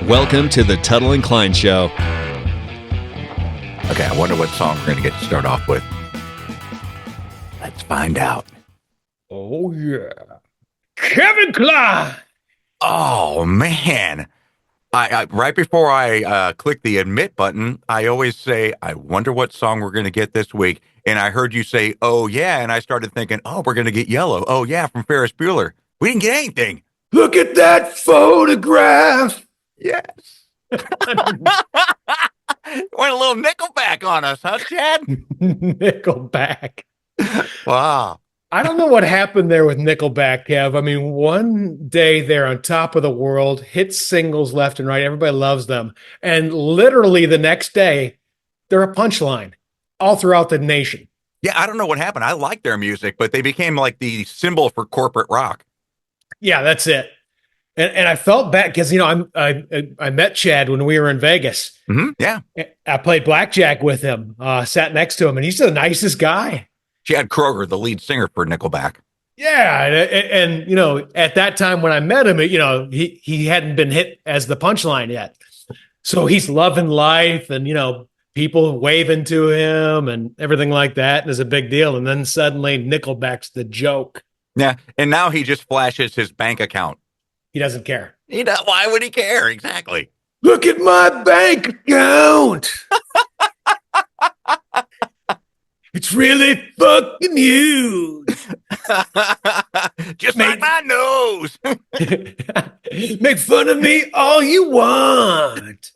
Welcome to the Tuttle and Kline Show. Okay, I wonder what song we're going to get to start off with. Let's find out. Oh, yeah. Kevin Kline! Oh, man. I right before I click the admit button, I always say, I wonder what song we're going to get this week. And I heard you say, oh, yeah. And I started thinking, oh, we're going to get Yellow. Oh, yeah, from Ferris Bueller. We didn't get anything. Look at that photograph! Yes. Went a little Nickelback on us, huh, Chad? Nickelback. Wow. I don't know what happened there with Nickelback, Kev. I mean, one day they're on top of the world, hit singles left and right. Everybody loves them. And literally the next day, they're a punchline all throughout the nation. Yeah, I don't know what happened. I like their music, but they became like the symbol for corporate rock. Yeah, that's it. And I felt bad because, you know, I met Chad when we were in Vegas. Mm-hmm. Yeah. I played blackjack with him, sat next to him, and he's the nicest guy. Chad Kroeger, the lead singer for Nickelback. Yeah, and you know, at that time when I met him, you know, he hadn't been hit as the punchline yet, so he's loving life, and you know, people waving to him and everything like that, and it's a big deal. And then suddenly, Nickelback's the joke. Yeah, and now he just flashes his bank account. He doesn't care. Why would he care? Exactly. Look at my bank account. It's really fucking huge. Just like my nose. Make fun of me all you want.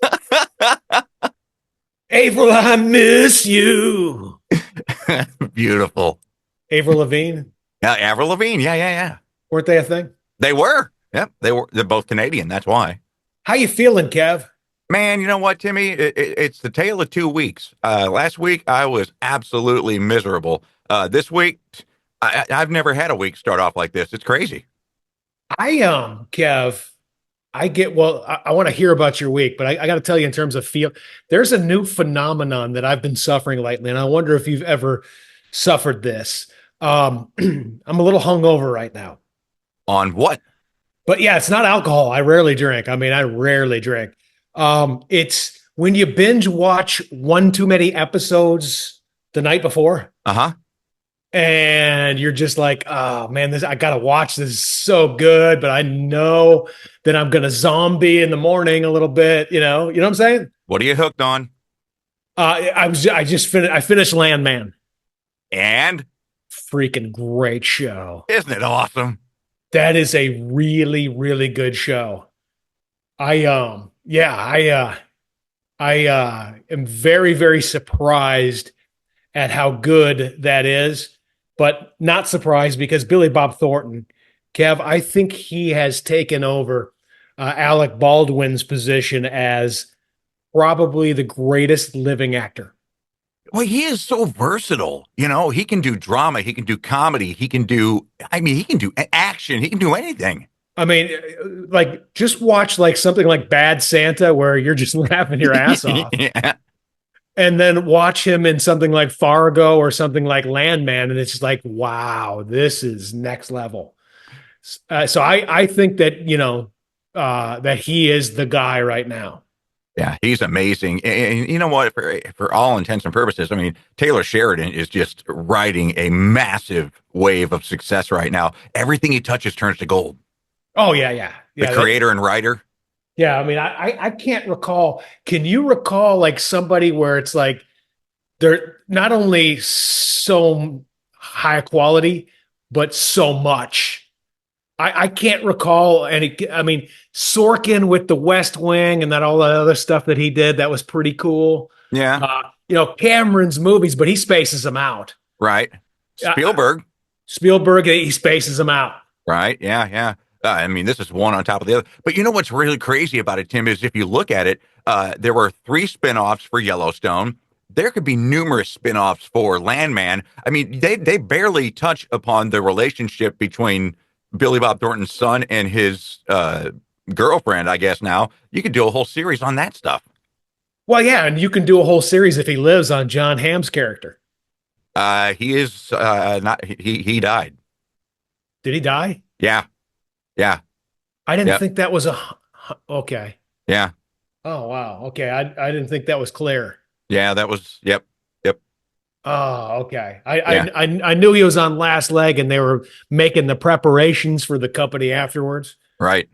April, I miss you. Beautiful. Avril Lavigne? Yeah, Avril Lavigne. Yeah. Weren't they a thing? They were. Yep, they were. They're both Canadian. That's why. How you feeling, Kev? Man, you know what, Timmy? It's the tale of 2 weeks. Last week, I was absolutely miserable. This week, I've never had a week start off like this. It's crazy. Kev, I want to hear about your week, but I got to tell you in terms of there's a new phenomenon that I've been suffering lately, and I wonder if you've ever suffered this. I'm a little hungover right now. On what? But yeah, it's not alcohol. I rarely drink. I mean, I rarely drink. It's when you binge watch one too many episodes the night before. Uh-huh. And you're just like, oh man, I gotta watch this is so good, but I know that I'm gonna zombie in the morning a little bit, you know what I'm saying? What are you hooked on? I finished Landman. And Freaking great show. isn't it awesome? That is a really, really good show. I am very, very surprised at how good that is, but not surprised because Billy Bob Thornton, Kev, I think he has taken over Alec Baldwin's position as probably the greatest living actor. Well, he is so versatile. You know, he can do drama. He can do comedy. He can do action. He can do anything. I mean, like, just watch like something like Bad Santa where you're just laughing your ass off. Yeah. And then watch him in something like Fargo or something like Landman, and it's just like, wow, this is next level. So I think that, you know, that he is the guy right now. Yeah, he's amazing. And you know what? For all intents and purposes, I mean, Taylor Sheridan is just riding a massive wave of success right now. Everything he touches turns to gold. Oh, yeah. The creator and writer. Yeah, I mean, I can't recall. Can you recall like somebody where it's like they're not only so high quality, but so much? I can't recall any. I mean, Sorkin with the West Wing and all that other stuff that he did, that was pretty cool. Yeah. You know, Cameron's movies, but he spaces them out. Right. Spielberg, he spaces them out. right? Yeah. I mean, this is one on top of the other. But you know what's really crazy about it, Tim, is if you look at it, there were 3 spinoffs for Yellowstone. There could be numerous spinoffs for Landman. I mean, they barely touch upon the relationship between Billy Bob Thornton's son and his girlfriend, I guess now. You could do a whole series on that stuff. Well, yeah, and you can do a whole series if he lives on John Hamm's character. He is not. He died. Did he die? Yeah. I didn't think that was okay. Yeah. Oh, wow. Okay. I didn't think that was clear. Yeah, that was, yep. Yep. Oh, okay. I, I Yeah. I I knew he was on last leg and they were making the preparations for the company afterwards. Right.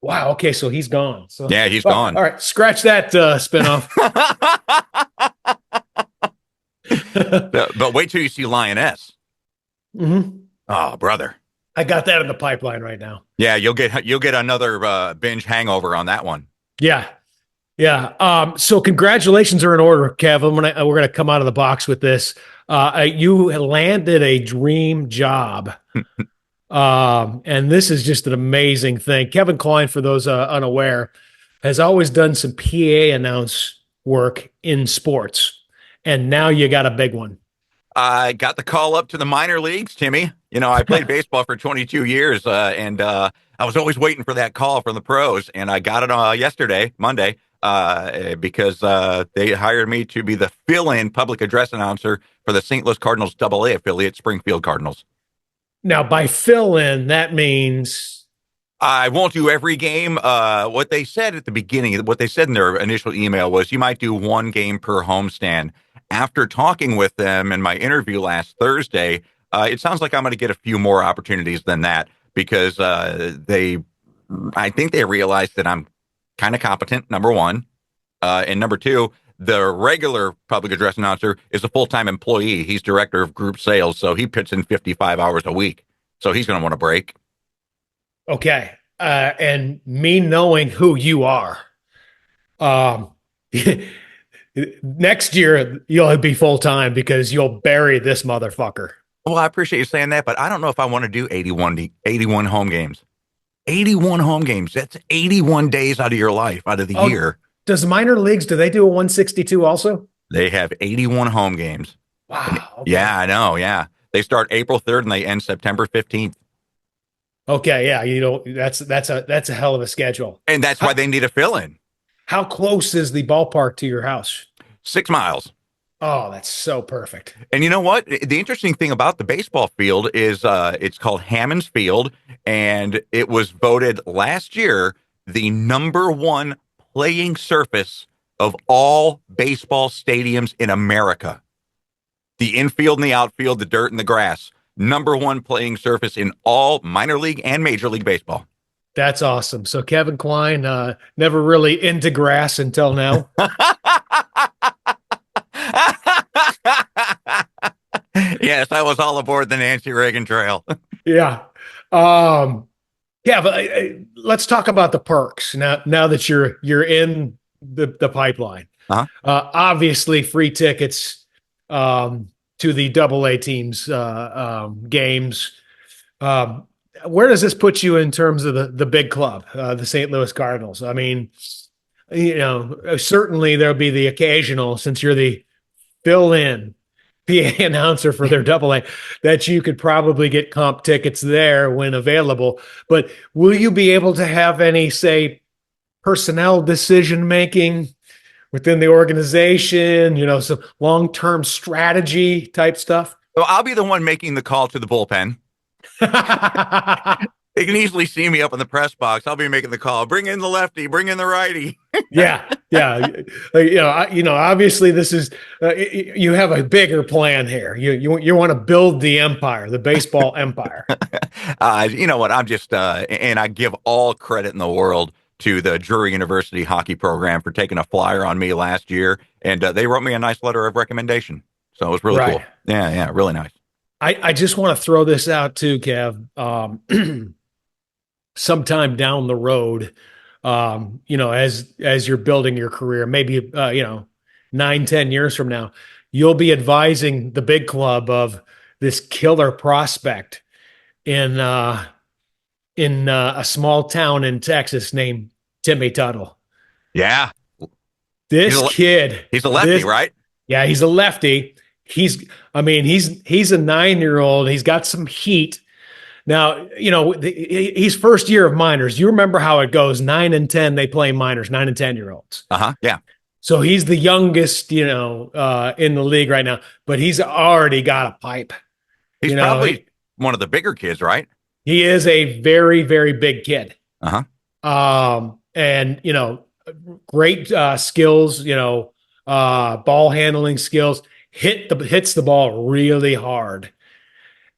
Wow. Okay, so he's gone. So Yeah, he's all gone. right, scratch that spinoff. But wait till you see Lioness. hmm Oh, brother. I got that in the pipeline right now. Yeah, you'll get another binge hangover on that one. Yeah. Yeah. So congratulations are in order, Kev. We're gonna come out of the box with this. You landed a dream job. And this is just an amazing thing. Kevin Kline, for those unaware, has always done some PA announce work in sports. And now you got a big one. I got the call up to the minor leagues, Timmy. I played baseball for 22 years, and I was always waiting for that call from the pros, and I got it yesterday, Monday, because they hired me to be the fill-in public address announcer for the St. Louis Cardinals AA affiliate, Springfield Cardinals. Now, by fill in, that means I won't do every game. What they said at the beginning, what they said in their initial email was you might do one game per homestand. After talking with them in my interview last Thursday, it sounds like I'm going to get a few more opportunities than that because I think they realized that I'm kind of competent, number one. And number two, the regular public address announcer is a full-time employee. He's director of group sales, so he puts in 55 hours a week. So he's going to want a break. okay. And me knowing who you are, um, next year you'll be full time because you'll bury this motherfucker. Well, I appreciate you saying that, but I don't know if I want to do 81 home games. 81 home games. That's 81 days out of your life, out of the Oh, year. does minor leagues, do they do a 162 also? They have 81 home games. Wow. Okay. Yeah, I know. Yeah. They start April 3rd and they end September 15th. Okay. Yeah. That's a hell of a schedule. And that's why they need a fill in. How close is the ballpark to your house? 6 miles. Oh, that's so perfect. And you know what? The interesting thing about the baseball field is it's called Hammons Field, and it was voted last year the number one playing surface of all baseball stadiums in America. The infield and the outfield, the dirt and the grass, number one playing surface in all minor league and major league baseball. That's awesome. So Kevin Kline, never really into grass until now. Yes, I was all aboard the Nancy Reagan trail. Yeah. Yeah, but let's talk about the perks now that you're in the pipeline. Uh-huh. Obviously, free tickets to the AA teams games. Where does this put you in terms of the big club, the St. Louis Cardinals? I mean, certainly there'll be the occasional, since you're the fill-in PA announcer for their AA, that you could probably get comp tickets there when available. But will you be able to have any, say, personnel decision making within the organization, some long-term strategy type stuff? So I'll be the one making the call to the bullpen. They can easily see me up in the press box. I'll be making the call. Bring in the lefty. Bring in the righty. Yeah. Obviously, this is you have a bigger plan here. You want to build the empire, the baseball empire. You know what? I'm just, and I give all credit in the world to the Drury University hockey program for taking a flyer on me last year, and they wrote me a nice letter of recommendation. So it was really cool. Yeah, really nice. I just want to throw this out too, Kev. Sometime down the road, as you're building your career, maybe 9-10 years from now, you'll be advising the big club of this killer prospect in a small town in Texas named Timmy Tuttle. Yeah, This kid, he's a lefty, right? Yeah, he's a lefty. He's a 9-year-old. He's got some heat. Now, he's first year of minors. You remember how it goes. 9 and 10, they play minors, 9 and 10-year-olds. Yeah. So he's the youngest, in the league right now, but he's already got a pipe. He's probably one of the bigger kids, right? He is a very, very big kid. And, great skills, ball handling skills, hits the ball really hard.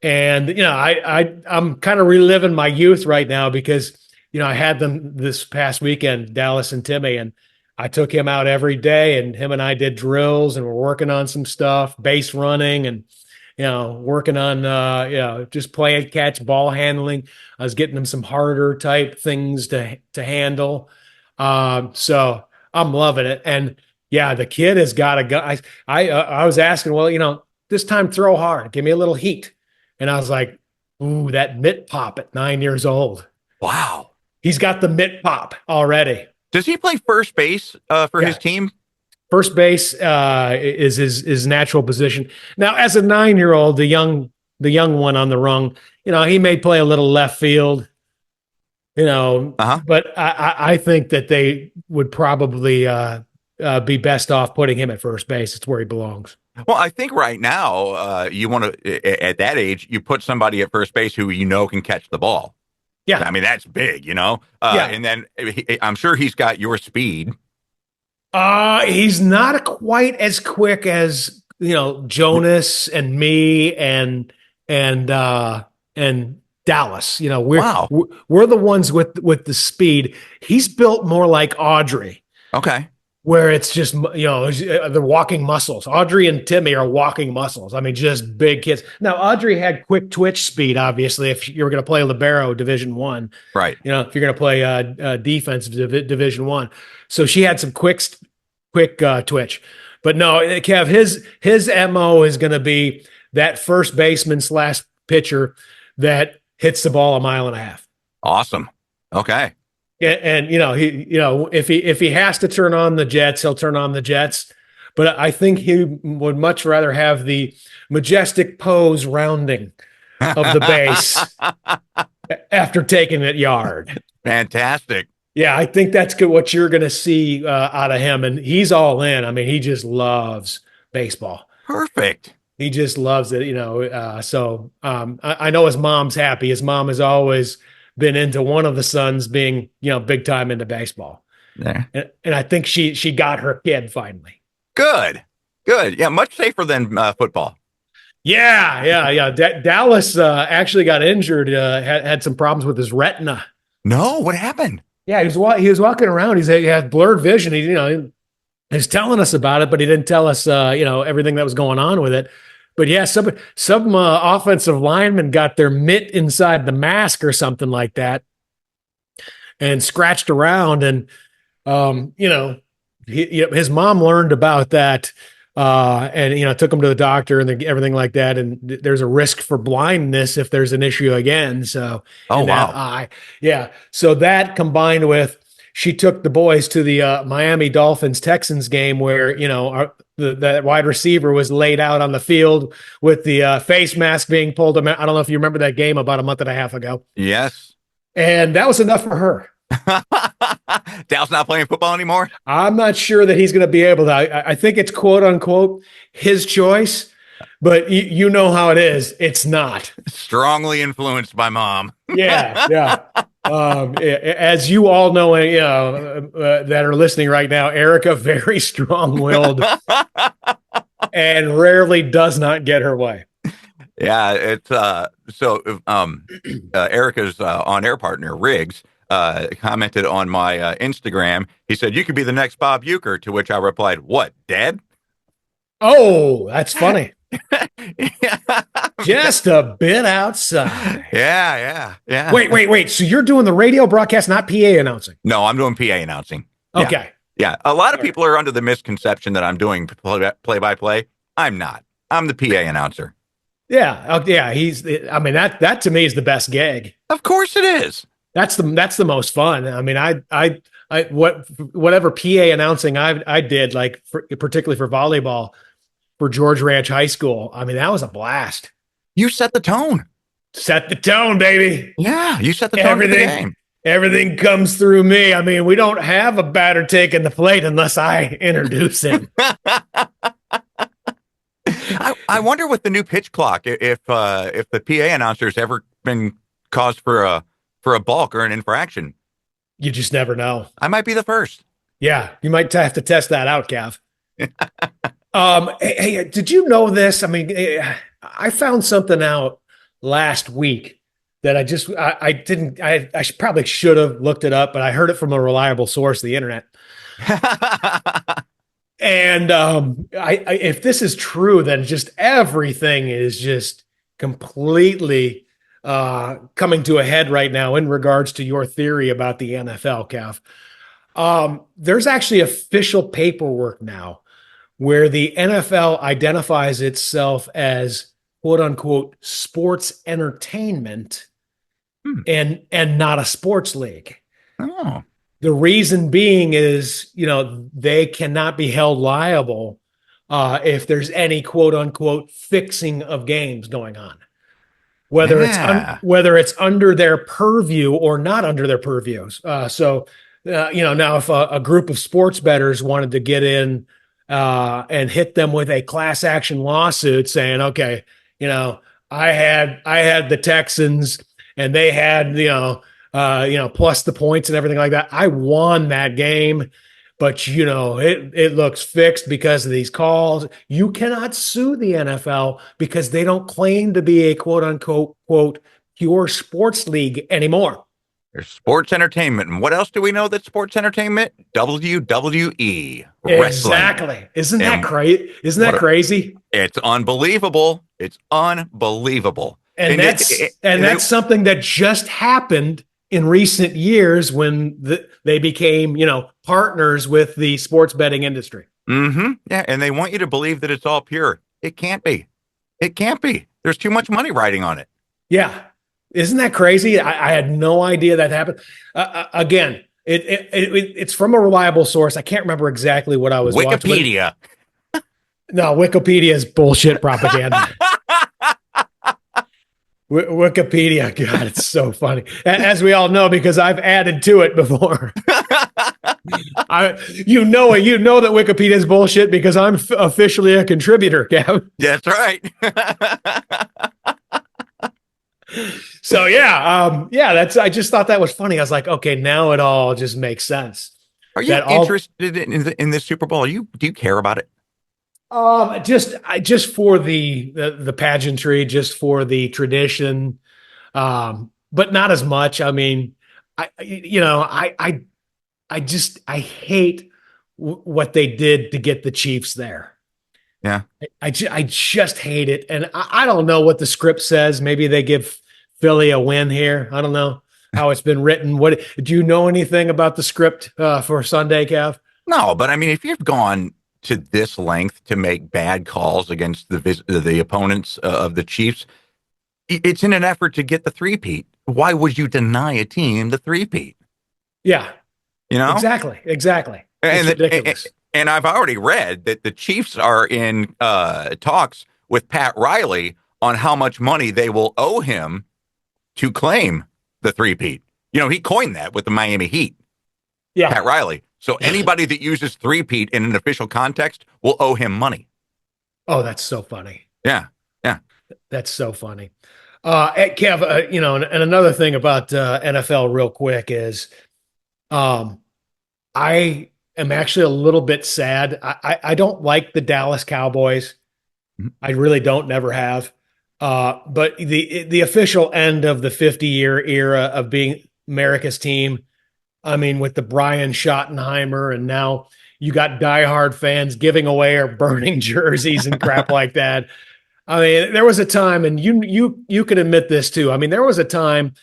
And I'm kind of reliving my youth right now because I had them this past weekend, Dallas and Timmy, and I took him out every day, and him and I did drills, and we're working on some stuff, base running, and working on just playing catch, ball handling. I was getting him some harder type things to handle. So I'm loving it, and yeah, the kid has got a gun. I was asking, well, this time throw hard, give me a little heat. And I was like, ooh, that mitt pop at 9 years old. Wow. He's got the mitt pop already. Does he play first base for his team? First base is his natural position. Now, as a 9-year-old, the young one on the rung, he may play a little left field, but I think that they would probably be best off putting him at first base. It's where he belongs. Well, I think right now you want to, at that age, you put somebody at first base who can catch the ball. Yeah. I mean, that's big, Yeah. And then I'm sure he's got your speed. He's not quite as quick as, Jonas and me and Dallas. We're the ones with the speed. He's built more like Audrey. Okay. Where it's just, they're walking muscles. Audrey and Timmy are walking muscles. I mean, just big kids. Now, Audrey had quick twitch speed, obviously, if you were going to play libero Division I. Right. If you're going to play defense Division I. So she had some quick twitch. But no, Kev, his MO is going to be that first baseman / pitcher that hits the ball 1.5 miles. Awesome. Okay. And if he has to turn on the jets, he'll turn on the jets. But I think he would much rather have the majestic pose rounding of the base after taking it yard. Fantastic. Yeah, I think that's good. What you're going to see out of him, and he's all in. I mean, he just loves baseball. Perfect. He just loves it. So I know his mom's happy. His mom has always been into one of the sons being, big time into baseball. Yeah. And I think she got her kid finally. Good. Yeah. Much safer than football. Yeah. Dallas actually got injured, had some problems with his retina. No, what happened? Yeah. He was walking around. He had blurred vision. He's telling us about it, but he didn't tell us, everything that was going on with it. But yeah, some offensive linemen got their mitt inside the mask or something like that, and scratched around. And his mom learned about that, and took him to the doctor and everything like that. And there's a risk for blindness if there's an issue again. So, wow, eye, yeah. So that combined with, she took the boys to the Miami Dolphins Texans game where, that wide receiver was laid out on the field with the face mask being pulled. I don't know if you remember that game about a month and a half ago. Yes. And that was enough for her. Dal's not playing football anymore? I'm not sure that he's going to be able to. I think it's quote unquote his choice, but you know how it is. It's not. Strongly influenced by mom. Yeah. As you all know, that are listening right now, Erica, very strong-willed and rarely does not get her way. Yeah, it's Erica's on-air partner, Riggs, commented on my Instagram. He said, "You could be the next Bob Uecker," to which I replied, "What, Dad?" Oh, that's funny. Just a bit outside. Yeah. Wait. So you're doing the radio broadcast, not PA announcing? No, I'm doing PA announcing. Okay. Yeah. A lot of people are under the misconception that I'm doing play-by-play. I'm not. I'm the PA announcer. Yeah. Yeah. That to me is the best gig. Of course it is. That's the most fun. I mean, whatever PA announcing I did, like particularly for volleyball for George Ranch High School. I mean, that was a blast. You set the tone. Set the tone, baby. Yeah, you set the tone for the game. Everything comes through me. I mean, we don't have a batter taking the plate unless I introduce him. I wonder with the new pitch clock if the PA announcer's ever been caused for a balk or an infraction. You just never know. I might be the first. Yeah, you might have to test that out, Cav. Hey, did you know this? I mean, I found something out last week that I didn't probably should have looked it up, but I heard it from a reliable source, the internet. And if this is true, then just everything is just completely coming to a head right now in regards to your theory about the NFL, Cav. There's actually official paperwork now where the NFL identifies itself as quote unquote sports entertainment and not a sports league. Oh. The reason being is, they cannot be held liable if there's any quote unquote fixing of games going on, whether whether it's under their purview or not under their purviews. Now if a group of sports bettors wanted to get in and hit them with a class action lawsuit saying, okay, I had the Texans and they had, plus the points and everything like that. I won that game, but it looks fixed because of these calls. You cannot sue the NFL because they don't claim to be a quote unquote quote pure sports league anymore. There's sports entertainment. And what else do we know that's sports entertainment? WWE. Exactly. Wrestling. Isn't that crazy? Isn't that crazy? It's unbelievable. It's unbelievable. And that's something that just happened in recent years when they became, partners with the sports betting industry. Mm-hmm. Yeah, and they want you to believe that it's all pure. It can't be. It can't be. There's too much money riding on it. Yeah. Isn't that crazy? I had no idea that happened. Again, it's from a reliable source. I can't remember exactly what I was watching. Wikipedia. No, Wikipedia is bullshit propaganda. Wikipedia, God, it's so funny. As we all know, because I've added to it before. You know that Wikipedia is bullshit because I'm officially a contributor, Gavin. That's right. So I just thought that was funny. I was like, okay, now it all just makes sense. Are you interested in this Super Bowl? Do you care about it? Just for the pageantry, just for the tradition, but not as much. I mean, I hate what they did to get the Chiefs there. Yeah, I just hate it, and I don't know what the script says. Maybe they give Philly a win here. I don't know how it's been written. What do you know anything about the script for Sunday, Cav? No, but I mean, if you've gone to this length to make bad calls against the opponents of the Chiefs, it's in an effort to get the three-peat. Why would you deny a team the three-peat? Yeah, exactly. It's ridiculous. And I've already read that the Chiefs are in talks with Pat Riley on how much money they will owe him to claim the three-peat. He coined that with the Miami Heat. Yeah, Pat Riley. So anybody that uses three-peat in an official context will owe him money. Oh, that's so funny. Yeah. That's so funny. Kev, and another thing about NFL real quick is I am actually a little bit sad. I don't like the Dallas Cowboys. I really don't, never have. But the official end of the 50-year era of being America's team, I mean, with the Brian Schottenheimer, and now you got diehard fans giving away or burning jerseys and crap like that. I mean, there was a time, and you can admit this too. I mean, there was a time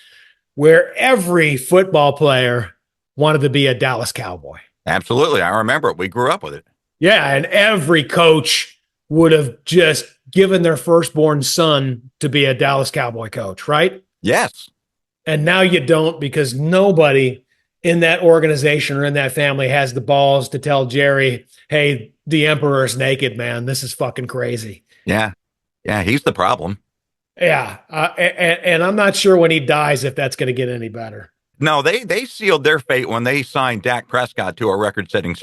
where every football player wanted to be a Dallas Cowboy. Absolutely. I remember it. We grew up with it. Yeah, and every coach would have just given their firstborn son to be a Dallas Cowboy coach, right? Yes. And now you don't, because nobody in that organization or in that family has the balls to tell Jerry, hey, the emperor's naked, man. This is fucking crazy. Yeah. Yeah, he's the problem. Yeah. And I'm not sure when he dies if that's going to get any better. No, they sealed their fate when they signed Dak Prescott to a record-setting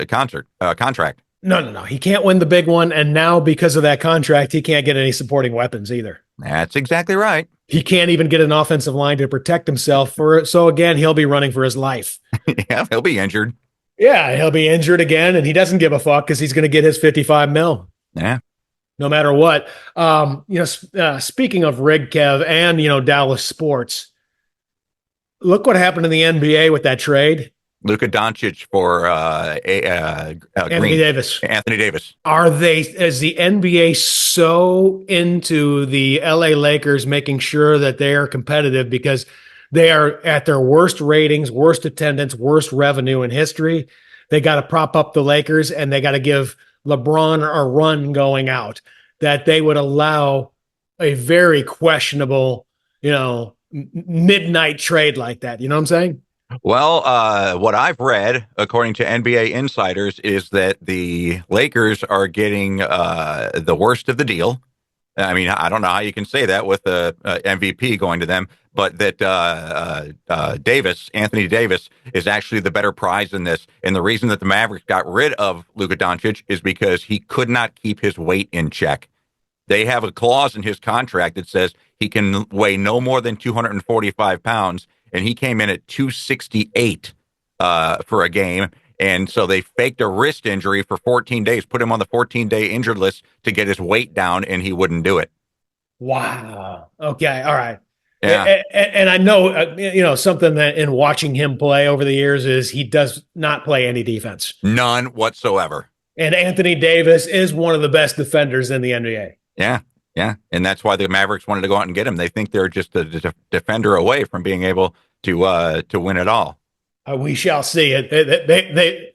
contract. No. He can't win the big one. And now because of that contract, he can't get any supporting weapons either. That's exactly right. He can't even get an offensive line to protect himself so again, he'll be running for his life. Yeah, he'll be injured. Yeah, he'll be injured again, and he doesn't give a fuck because he's going to get his 55 mil. Yeah. No matter what. Speaking of Rig Kev and Dallas sports, look what happened in the NBA with that trade. Luka Doncic for Anthony Green. Davis. Anthony Davis. Is the NBA so into the LA Lakers making sure that they are competitive because they are at their worst ratings, worst attendance, worst revenue in history? They got to prop up the Lakers and they got to give LeBron a run going out, that they would allow a very questionable, midnight trade like that. You know what I'm saying? Well, what I've read, according to NBA insiders, is that the Lakers are getting the worst of the deal. I mean, I don't know how you can say that with the MVP going to them, but that Anthony Davis, is actually the better prize in this. And the reason that the Mavericks got rid of Luka Doncic is because he could not keep his weight in check. They have a clause in his contract that says he can weigh no more than 245 pounds, and he came in at 268 for a game. And so they faked a wrist injury for 14 days, put him on the 14-day injured list to get his weight down, and he wouldn't do it. Wow. Okay. All right. Yeah. And I know, something that in watching him play over the years is he does not play any defense. None whatsoever. And Anthony Davis is one of the best defenders in the NBA. Yeah. Yeah. And that's why the Mavericks wanted to go out and get him. They think they're just a defender away from being able to win it all. We shall see it.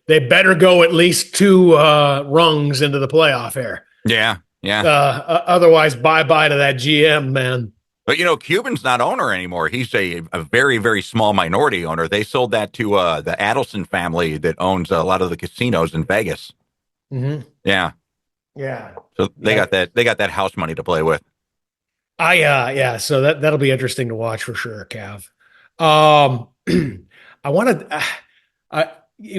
They better go at least two rungs into the playoff here. Yeah. Yeah. Otherwise, bye-bye to that GM, man. But, Cuban's not owner anymore. He's a very, very small minority owner. They sold that to the Adelson family that owns a lot of the casinos in Vegas. Mm-hmm. Yeah. Yeah. So they got that house money to play with. So that'll be interesting to watch for sure, Cav. I wanted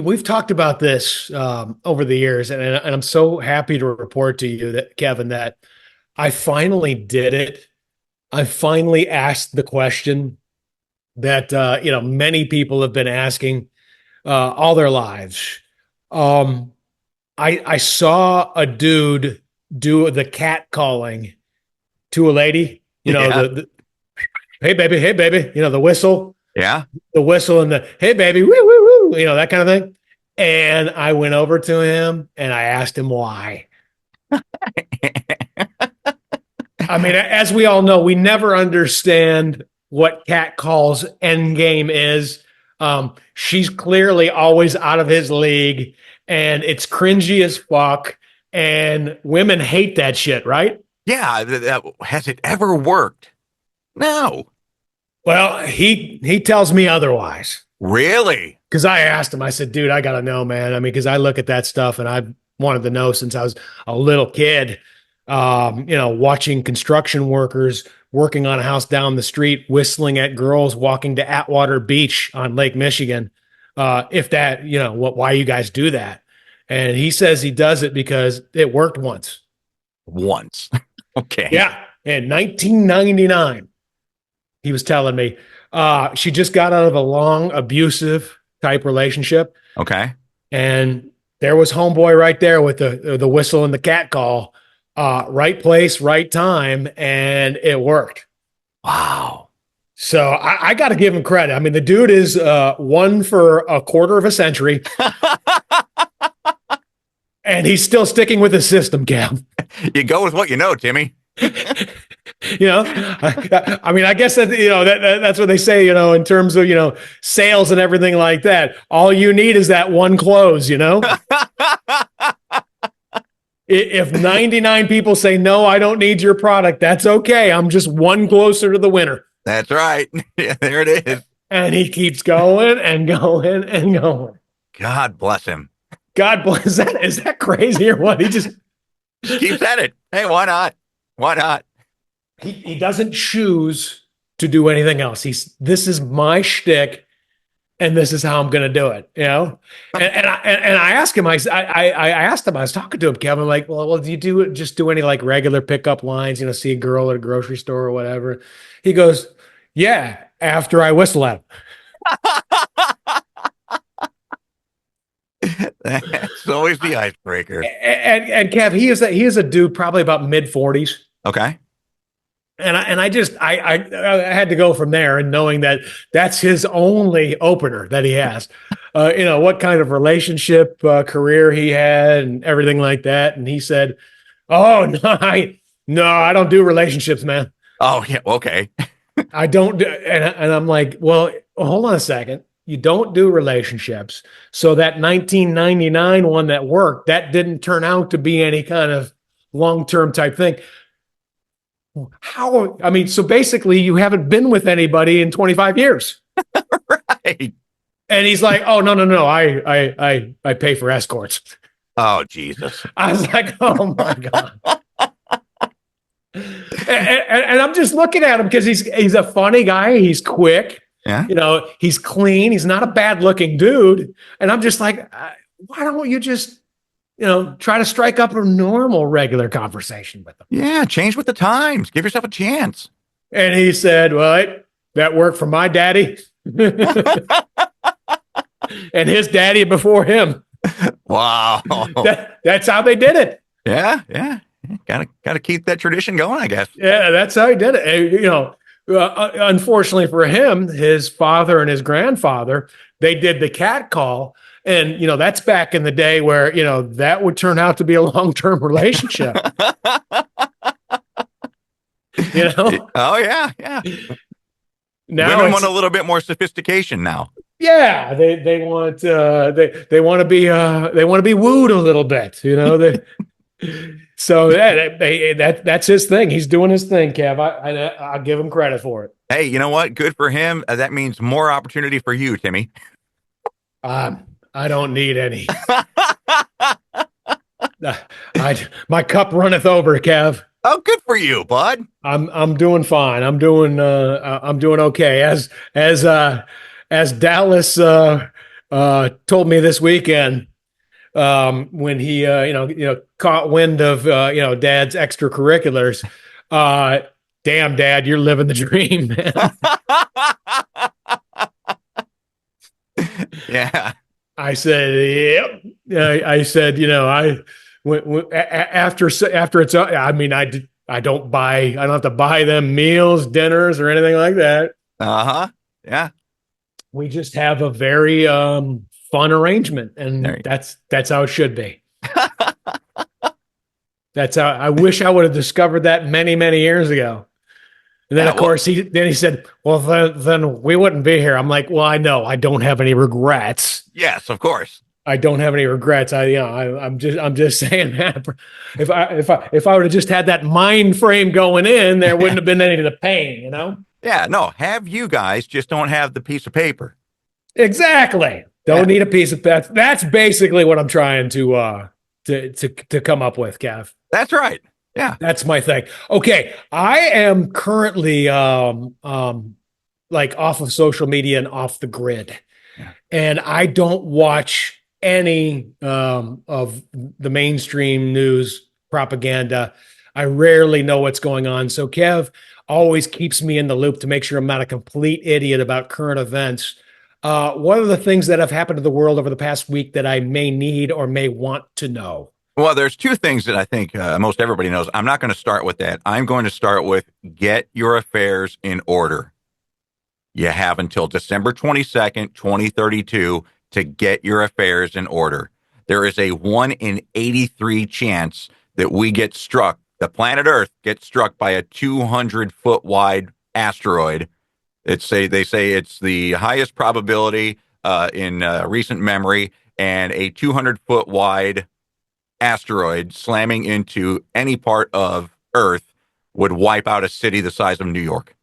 we've talked about this over the years, and I'm so happy to report to you that, Kevin, that I finally did it. I finally asked the question that many people have been asking all their lives. I saw a dude do the cat calling to a lady, the hey baby, the whistle. Yeah. The whistle and the hey baby, woo woo woo, that kind of thing. And I went over to him and I asked him why. I mean, as we all know, we never understand what cat calls end game is. She's clearly always out of his league, and it's cringy as fuck. And women hate that shit, right? Yeah. Has it ever worked? No. Well, he tells me otherwise. Really? Because I asked him, I said, dude, I got to know, man. I mean, because I look at that stuff and I wanted to know since I was a little kid, watching construction workers working on a house down the street, whistling at girls walking to Atwater Beach on Lake Michigan. If that, why you guys do that. And he says he does it because it worked once. Once. Okay. Yeah. In 1999, he was telling me she just got out of a long abusive type relationship. Okay. And there was homeboy right there with the whistle and the cat call, right place, right time. And it worked. Wow. So I got to give him credit. I mean, the dude is one for a quarter of a century. And he's still sticking with the system, Cam. You go with what you know, Timmy. I mean, I guess that, that's what they say, in terms of, sales and everything like that. All you need is that one close, If 99 people say, no, I don't need your product, that's okay. I'm just one closer to the winner. That's right. Yeah, there it is. And he keeps going and going and going. God bless him. God bless that. Is that crazy or what? He just keeps at it. Hey, why not? Why not? He doesn't choose to do anything else. This is my shtick, and this is how I'm going to do it. And I asked him. I asked him. I was talking to him, Kevin. Like, well, do you do any like regular pickup lines? See a girl at a grocery store or whatever. He goes, yeah. After I whistle at him. always the icebreaker. And Kev, he is a dude probably about mid-40s. Okay. And I had to go from there, and knowing that that's his only opener that he has, what kind of relationship career he had and everything like that. And he said, "Oh no, I don't do relationships, man. Oh yeah, okay. I don't do." And I'm like, well, hold on a second. You don't do relationships, so that 1999 one that worked, that didn't turn out to be any kind of long-term type thing. How? I mean, so basically, you haven't been with anybody in 25 years, Right. and he's like, "Oh no, I pay for escorts." Oh Jesus. I was like, "Oh my god!" and I'm just looking at him because he's a funny guy. He's quick. Yeah. He's clean. He's not a bad-looking dude. And I'm just like, why don't you just try to strike up a normal, regular conversation with them? Yeah, change with the times. Give yourself a chance. And he said, well, that worked for my daddy and his daddy before him. Wow. That's how they did it. Yeah. Gotta keep that tradition going, I guess. Yeah, that's how he did it. Unfortunately for him, his father and his grandfather, they did the cat call. And, that's back in the day where, that would turn out to be a long-term relationship. Oh, yeah. Now women want a little bit more sophistication now. Yeah, they want they want to be wooed a little bit, So that's his thing. He's doing his thing, Kev. I'll give him credit for it. Hey, you know what? Good for him. That means more opportunity for you, Timmy. I don't need any. My cup runneth over, Kev. Oh, good for you, bud. I'm doing fine. I'm doing okay. As Dallas told me this weekend, when he caught wind of Dad's extracurriculars. Damn, Dad, you're living the dream, man. Yeah. I said, yep. I said, after it's, I don't have to buy them meals, dinners, or anything like that. Yeah. We just have a very fun arrangement, and that's how it should be. That's how I wish I would have discovered that many, many years ago. And then, of course, he said, "Well, then we wouldn't be here." I'm like, "Well, I know. I don't have any regrets." Yes, of course. I don't have any regrets. I'm just saying that if I would have just had that mind frame going in, there wouldn't have been any of the pain, Yeah, no. Have you guys just don't have the piece of paper? Exactly. Don't need a piece of paper. That's basically what I'm trying to come up with, Kev. That's right. Yeah. That's my thing. Okay. I am currently like off of social media and off the grid. Yeah. And I don't watch any of the mainstream news propaganda. I rarely know what's going on. So Kev always keeps me in the loop to make sure I'm not a complete idiot about current events. What are the things that have happened to the world over the past week that I may need or may want to know? Well, there's two things that I think most everybody knows. I'm not going to start with that. I'm going to start with get your affairs in order. You have until December 22nd, 2032 to get your affairs in order. There is a 1 in 83 chance that we get struck, the planet Earth gets struck by a 200-foot wide asteroid. They say it's the highest probability in recent memory, and a 200-foot wide asteroid slamming into any part of Earth would wipe out a city the size of New York.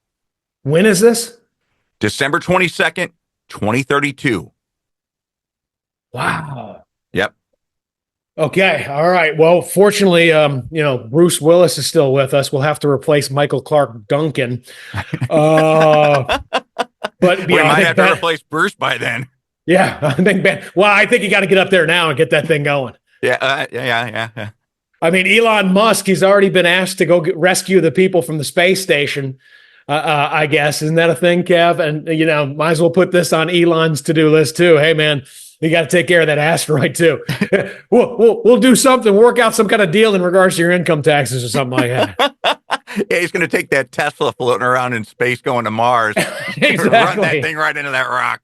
When is this? December 22nd, 2032. Wow. Yep. Okay. All right. Well, fortunately, Bruce Willis is still with us. We'll have to replace Michael Clark Duncan. But we might have to replace Bruce by then. Yeah, I think you got to get up there now and get that thing going. Yeah. I mean, Elon Musk, he's already been asked to go rescue the people from the space station. I guess, isn't that a thing, Kev? And might as well put this on Elon's to-do list too. Hey, man, You got to take care of that asteroid too. We'll do something, work out some kind of deal in regards to your income taxes or something like that. Yeah, he's going to take that Tesla floating around in space going to Mars. Exactly. Run that thing right into that rock.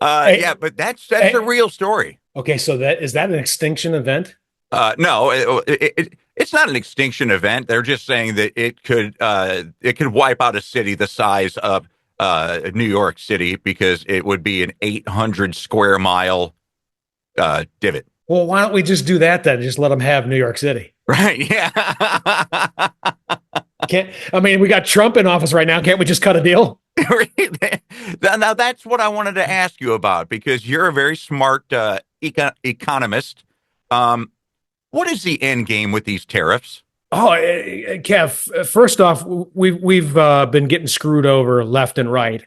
Yeah, but that's a real story. Okay, so is that an extinction event? No, it's not an extinction event. They're just saying that it could wipe out a city the size of New York City because it would be an 800 square mile divot. Well, why don't we just do that then? Just let them have New York City. Right? Yeah. We got Trump in office right now. Can't we just cut a deal? Now that's what I wanted to ask you about because you're a very smart economist. What is the end game with these tariffs? Oh, Kev, first off, we've been getting screwed over left and right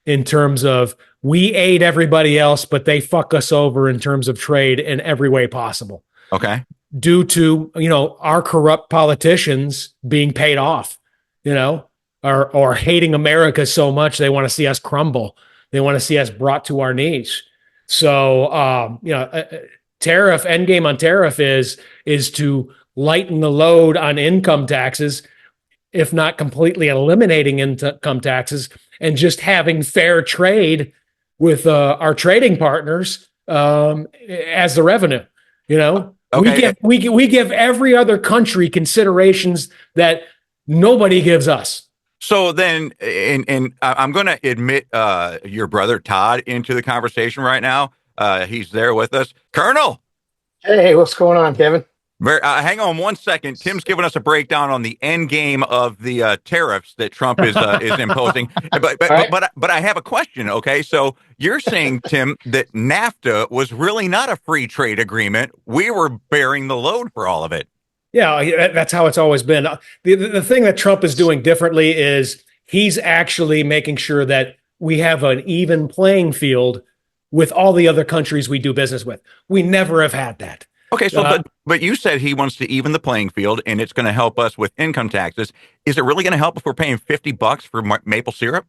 in terms of we aid everybody else, but they fuck us over in terms of trade in every way possible. Okay. Due to, our corrupt politicians being paid off, or hating America so much they want to see us crumble. They want to see us brought to our knees. So, endgame on tariff is to lighten the load on income taxes, if not completely eliminating income taxes, and just having fair trade with our trading partners as the revenue. Okay. We give every other country considerations that nobody gives us. So then, and I'm going to admit your brother Todd into the conversation right now. He's there with us. Colonel. Hey, what's going on, Kevin? Hang on one second. Tim's giving us a breakdown on the end game of the tariffs that Trump is imposing. But I have a question. Okay, so you're saying, Tim, that NAFTA was really not a free trade agreement. We were bearing the load for all of it. Yeah, that's how it's always been. The thing that Trump is doing differently is he's actually making sure that we have an even playing field with all the other countries we do business with. We never have had that. Okay, so but you said he wants to even the playing field, and it's going to help us with income taxes. Is it really going to help if we're paying $50 for maple syrup?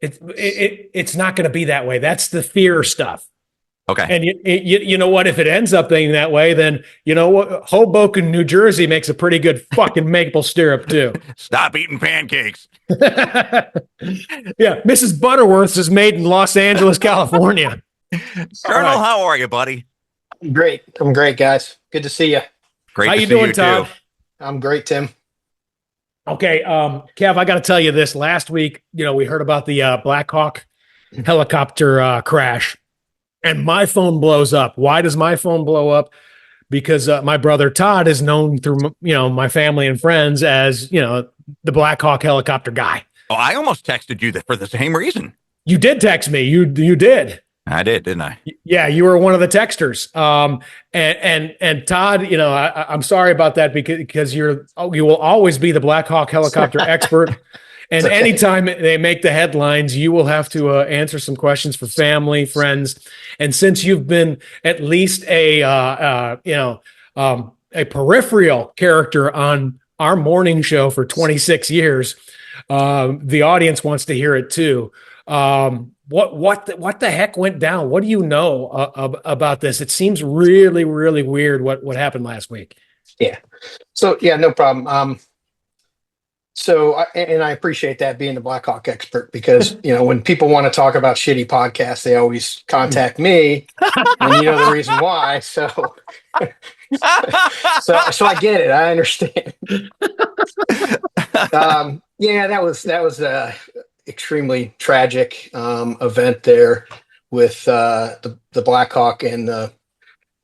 It's not going to be that way. That's the fear stuff. Okay. And you know what? If it ends up being that way, then you know what? Hoboken, New Jersey makes a pretty good fucking maple syrup too. Stop eating pancakes. Yeah, Mrs. Butterworth's is made in Los Angeles, California. Colonel, right. How are you, buddy? Great. I'm great, guys. Good to see you. Great. How to you see doing, you Todd? Too. I'm great, Tim. Okay, Kev, I got to tell you this. Last week, we heard about the Black Hawk helicopter crash, and my phone blows up. Why does my phone blow up? Because my brother Todd is known through my family and friends as the Black Hawk helicopter guy. Oh, I almost texted you for the same reason. You did text me. You did. I did, didn't I? Yeah, you were one of the texters. And Todd, I'm sorry about that because you will always be the Black Hawk helicopter expert. And okay. Anytime they make the headlines, you will have to answer some questions for family, friends. And since you've been at least a peripheral character on our morning show for 26 years, the audience wants to hear it too. What the heck went down? What do you know about this? It seems really, really weird what happened last week. Yeah. So yeah, no problem. And I appreciate that being the Black Hawk expert because when people want to talk about shitty podcasts, they always contact me, and the reason why. So I get it. I understand. Yeah, that was extremely tragic event there with the Black Hawk and the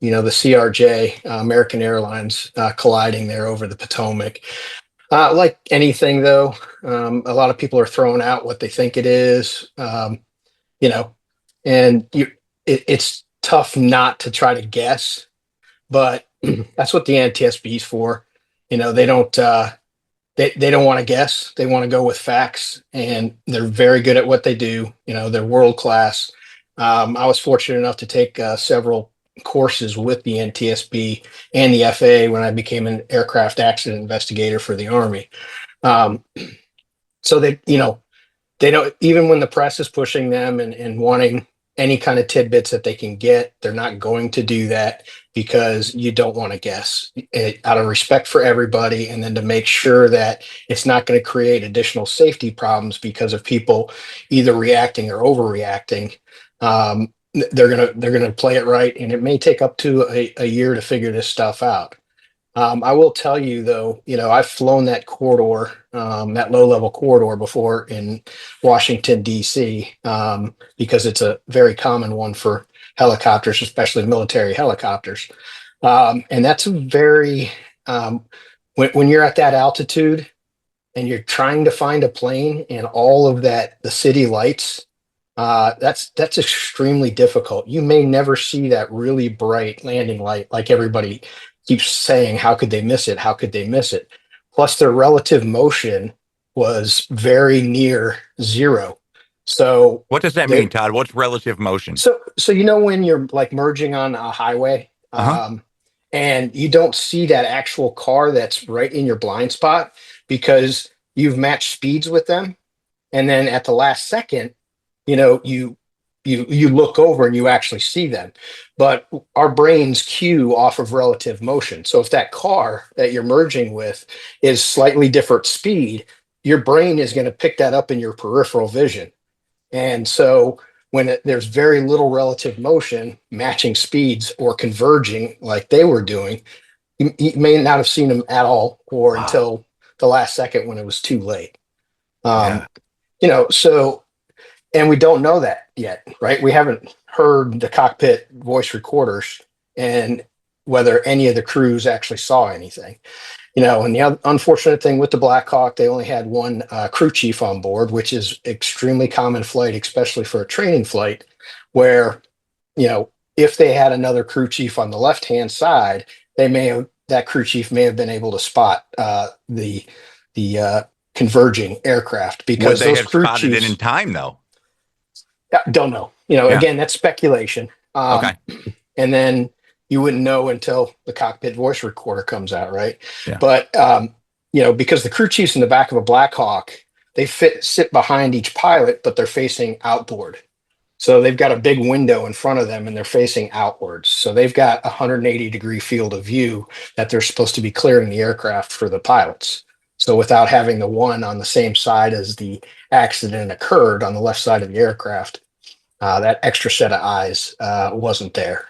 CRJ American Airlines colliding there over the Potomac. Like anything though, a lot of people are throwing out what they think it is, and it's tough not to try to guess, but that's what the NTSB is for. They don't They don't want to guess. They want to go with facts, and they're very good at what they do. They're world class. I was fortunate enough to take several courses with the NTSB and the FAA when I became an aircraft accident investigator for the Army. So they they don't, even when the press is pushing them and wanting any kind of tidbits that they can get, they're not going to do that because you don't want to guess out of respect for everybody. And then to make sure that it's not going to create additional safety problems because of people either reacting or overreacting. They're gonna play it right, and it may take up to a year to figure this stuff out. I will tell you though, I've flown that corridor, that low level corridor before in Washington, D.C., because it's a very common one for helicopters, especially military helicopters. And that's a very, when you're at that altitude and you're trying to find a plane and all of that, the city lights, that's extremely difficult. You may never see that really bright landing light like everybody keeps saying. How could they miss it? How could they miss it? Plus, their relative motion was very near zero. So What does that mean, Todd? What's relative motion? so when you're like merging on a highway, and you don't see that actual car that's right in your blind spot because you've matched speeds with them, and then at the last second, you look over and you actually see them. But our brains cue off of relative motion. So if that car that you're merging with is slightly different speed, your brain is going to pick that up in your peripheral vision. And so when there's very little relative motion, matching speeds or converging like they were doing, you may not have seen them at all or until the last second when it was too late. Yeah. So, and we don't know that yet, right? We haven't heard the cockpit voice recorders and whether any of the crews actually saw anything. And the unfortunate thing with the Black Hawk, they only had one crew chief on board, which is extremely common flight, especially for a training flight, where, if they had another crew chief on the left-hand side, that crew chief may have been able to spot the converging aircraft because would they those have crew spotted chiefs it in time though? don't know. Yeah. Again, that's speculation. Okay. And then you wouldn't know until the cockpit voice recorder comes out, right? Yeah. But because the crew chiefs in the back of a Black Hawk, they sit behind each pilot, but they're facing outboard. So they've got a big window in front of them and they're facing outwards. So they've got a 180-degree field of view that they're supposed to be clearing the aircraft for the pilots. So without having the one on the same side as the accident occurred on the left side of the aircraft, that extra set of eyes wasn't there.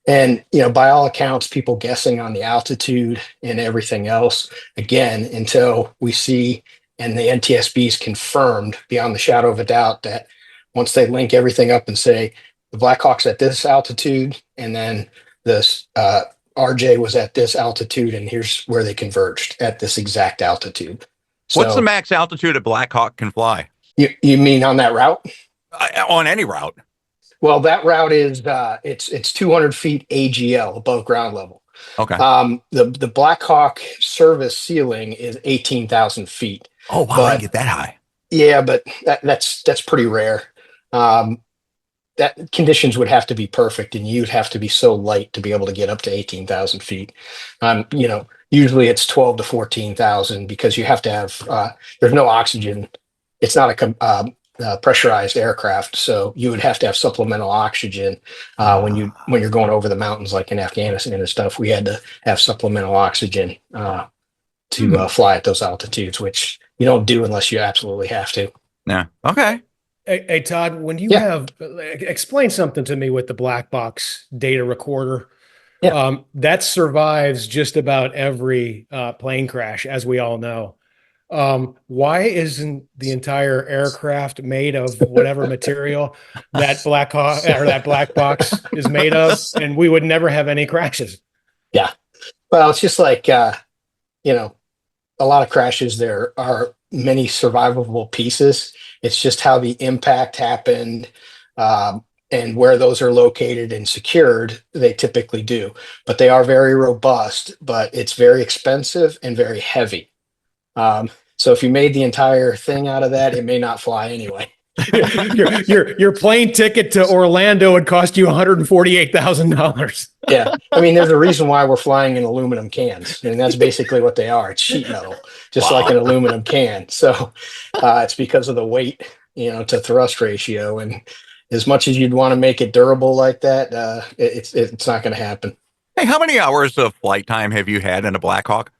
And, by all accounts, people guessing on the altitude and everything else, again, until we see and the NTSB's confirmed beyond the shadow of a doubt that once they link everything up and say the Black Hawk's at this altitude and then this RJ was at this altitude and here's where they converged at this exact altitude. What's the max altitude a Black Hawk can fly? You mean on that route? On any route. Well, that route is it's 200 feet AGL, above ground level. Okay. The Black Hawk service ceiling is 18,000 feet. Oh wow, I can get that high. Yeah, but that's pretty rare. That conditions would have to be perfect, and you'd have to be so light to be able to get up to 18,000 feet. Usually it's 12 to 14,000 because you have to have there's no oxygen. It's not a pressurized aircraft, so you would have to have supplemental oxygen when you're going over the mountains, like in Afghanistan and stuff. We had to have supplemental oxygen to fly at those altitudes, which you don't do unless you absolutely have to. Yeah. Okay. Hey Todd, when you have explain something to me with the black box data recorder. Yeah. That survives just about every plane crash, as we all know. Why isn't the entire aircraft made of whatever material that black box is made of, and we would never have any crashes? Yeah. Well, it's just like a lot of crashes, there are many survivable pieces. It's just how the impact happened and where those are located and secured, they typically do. But they are very robust, but it's very expensive and very heavy. So if you made the entire thing out of that, it may not fly anyway. Your plane ticket to Orlando would cost you $148,000. Yeah. I mean, there's a reason why we're flying in aluminum cans. I mean, that's basically what they are. It's sheet metal, just like an aluminum can. So it's because of the weight, to thrust ratio. And as much as you'd want to make it durable like that, it's not going to happen. Hey, how many hours of flight time have you had in a Black Hawk?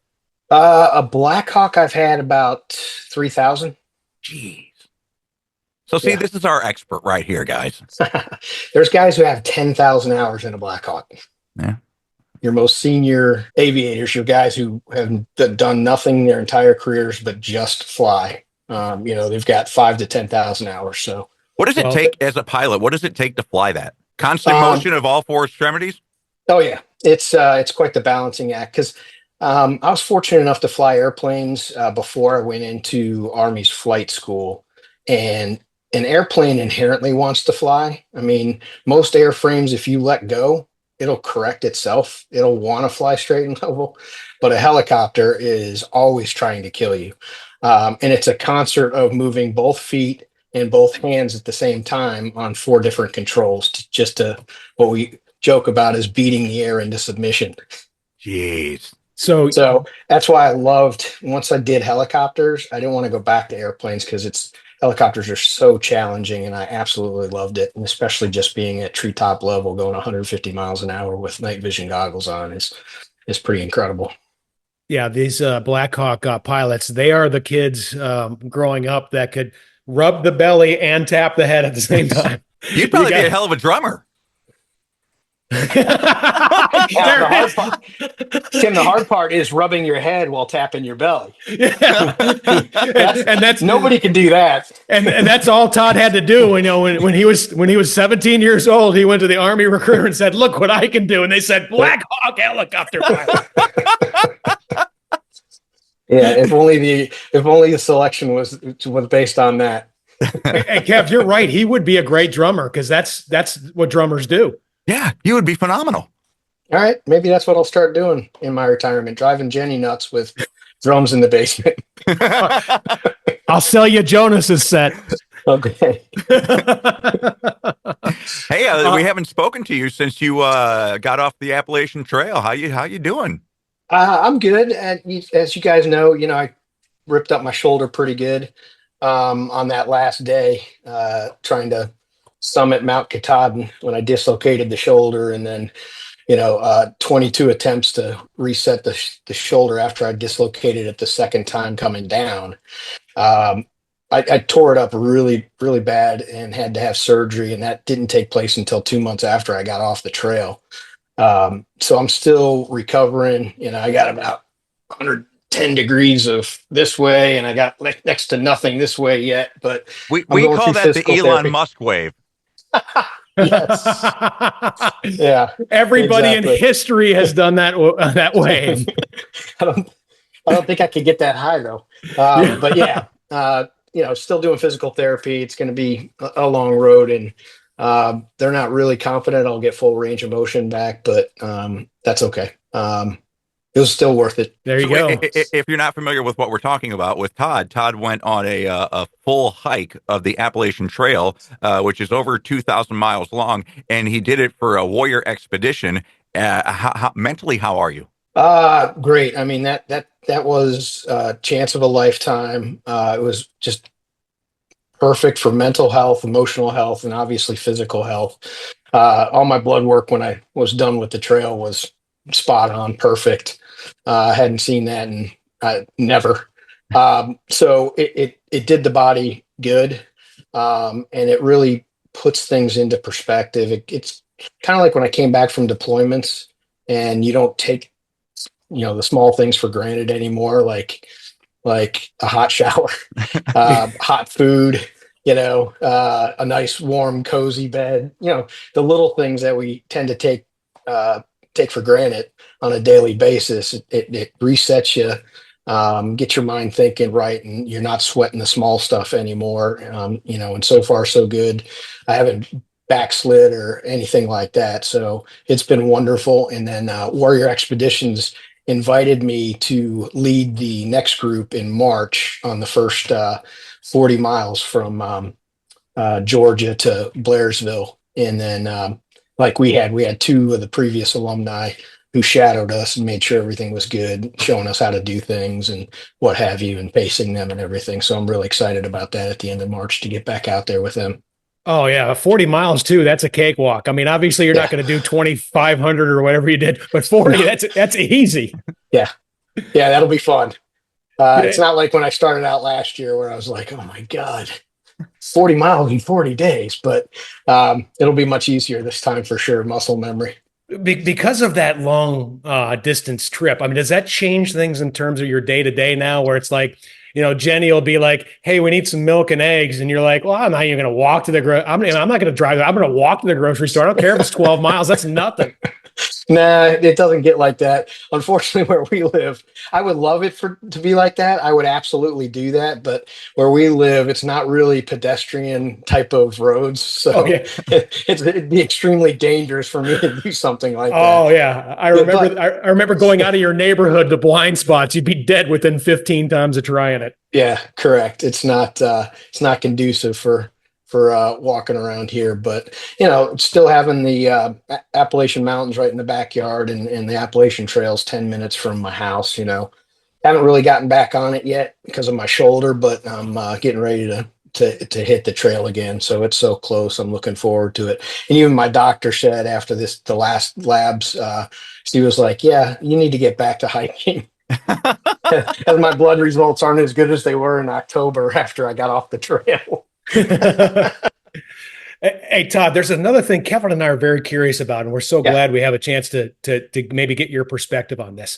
A Black Hawk, I've had about 3,000. Jeez. So see, this is our expert right here, guys. There's guys who have 10,000 hours in a Black Hawk. Yeah. Your most senior aviators, your guys who have done nothing their entire careers but just fly. They've got 5 to 10,000 hours. So what does it take as a pilot? What does it take to fly that? Constant motion of all four extremities? Oh yeah, it's quite the balancing act because I was fortunate enough to fly airplanes before I went into Army's flight school, and an airplane inherently wants to fly. I mean, most airframes, if you let go, it'll correct itself. It'll want to fly straight and level, but a helicopter is always trying to kill you. And it's a concert of moving both feet and both hands at the same time on 4 different controls to what we joke about is beating the air into submission. Jeez. So that's why I loved, once I did helicopters, I didn't want to go back to airplanes because helicopters are so challenging, and I absolutely loved it. And especially just being at treetop level, going 150 miles an hour with night vision goggles on is pretty incredible. Yeah, these Black Hawk pilots, they are the kids growing up that could rub the belly and tap the head at the same time. You'd probably be a hell of a drummer. The hard part is rubbing your head while tapping your belly. Yeah. and that's nobody can do that. And that's all Todd had to do. When he was 17 years old, he went to the Army recruiter and said, "Look what I can do." And they said, "Black Hawk helicopter pilot." Yeah, if only the selection was based on that. Hey, Kev, you're right. He would be a great drummer because that's what drummers do. Yeah, you would be phenomenal. All right, maybe that's what I'll start doing in my retirement, driving Jenny nuts with drums in the basement. I'll sell you Jonas's set. Okay. Hey, we haven't spoken to you since you got off the Appalachian Trail. How you doing? I'm good. And as you guys know, I ripped up my shoulder pretty good on that last day, trying to summit Mount Katahdin when I dislocated the shoulder, and then 22 attempts to reset the shoulder after I dislocated it the second time coming down. I tore it up really, really bad and had to have surgery, and that didn't take place until 2 months after I got off the trail. So I'm still recovering. I got about 110 degrees of this way, and I got next to nothing this way yet. But we call that the Elon Musk wave. Yes. Yeah. Everybody in history has done that way. I don't think I could get that high though. But yeah, still doing physical therapy. It's going to be a long road, and they're not really confident I'll get full range of motion back, but that's okay. It was still worth it. There you go. If you're not familiar with what we're talking about with Todd went on a full hike of the Appalachian Trail, which is over 2,000 miles long, and he did it for a warrior expedition. Mentally, how are you? Great. I mean, that was a chance of a lifetime. It was just perfect for mental health, emotional health, and obviously physical health. All my blood work when I was done with the trail was spot on, perfect. I hadn't seen that in never. So it did the body good, and it really puts things into perspective. It's kind of like when I came back from deployments, and you don't take the small things for granted anymore, like a hot shower, hot food, a nice warm cozy bed, the little things that we tend to take for granted on a daily basis. It resets you, get your mind thinking right, and you're not sweating the small stuff anymore. And so far so good. I haven't backslid or anything like that. So it's been wonderful. And then Warrior Expeditions invited me to lead the next group in March on the first 40 miles from Georgia to Blairsville. And then, like we had two of the previous alumni who shadowed us and made sure everything was good, showing us how to do things and what have you, and pacing them and everything. So I'm really excited about that at the end of March to get back out there with them. Oh yeah, 40 miles too. That's a cakewalk. I mean, obviously you're Yeah. not going to do 2,500 or whatever you did, but 40, No. that's easy. Yeah. Yeah, that'll be fun. It's Yeah. not like when I started out last year where I was like, oh my God, 40 miles in 40 days, but it'll be much easier this time for sure. Muscle memory. Because of that long distance trip, I mean, does that change things in terms of your day to day now where it's like, Jenny will be like, hey, we need some milk and eggs. And you're like, well, I'm not even going to walk to the I'm not going to drive. I'm going to walk to the grocery store. I don't care if it's 12 miles. That's nothing. Nah, it doesn't get like that. Unfortunately, where we live, I would love it to be like that. I would absolutely do that. But where we live, it's not really pedestrian type of roads. Oh, So yeah. it'd be extremely dangerous for me to do something like that. Oh, yeah. I Yeah, remember, but I remember going out of your neighborhood to blind spots. You'd be dead within 15 times of trying it. yeah, correct. It's not conducive for walking around here, but still having the Appalachian Mountains right in the backyard and the Appalachian Trails 10 minutes from my house. Haven't really gotten back on it yet because of my shoulder, but I'm getting ready to hit the trail again. So it's so close. I'm looking forward to it. And even my doctor said after the last labs, she was like, "Yeah, you need to get back to hiking." As my blood results aren't as good as they were in October after I got off the trail. Hey, Todd, there's another thing Kevin and I are very curious about, and we're so Yeah. glad we have a chance to maybe get your perspective on this.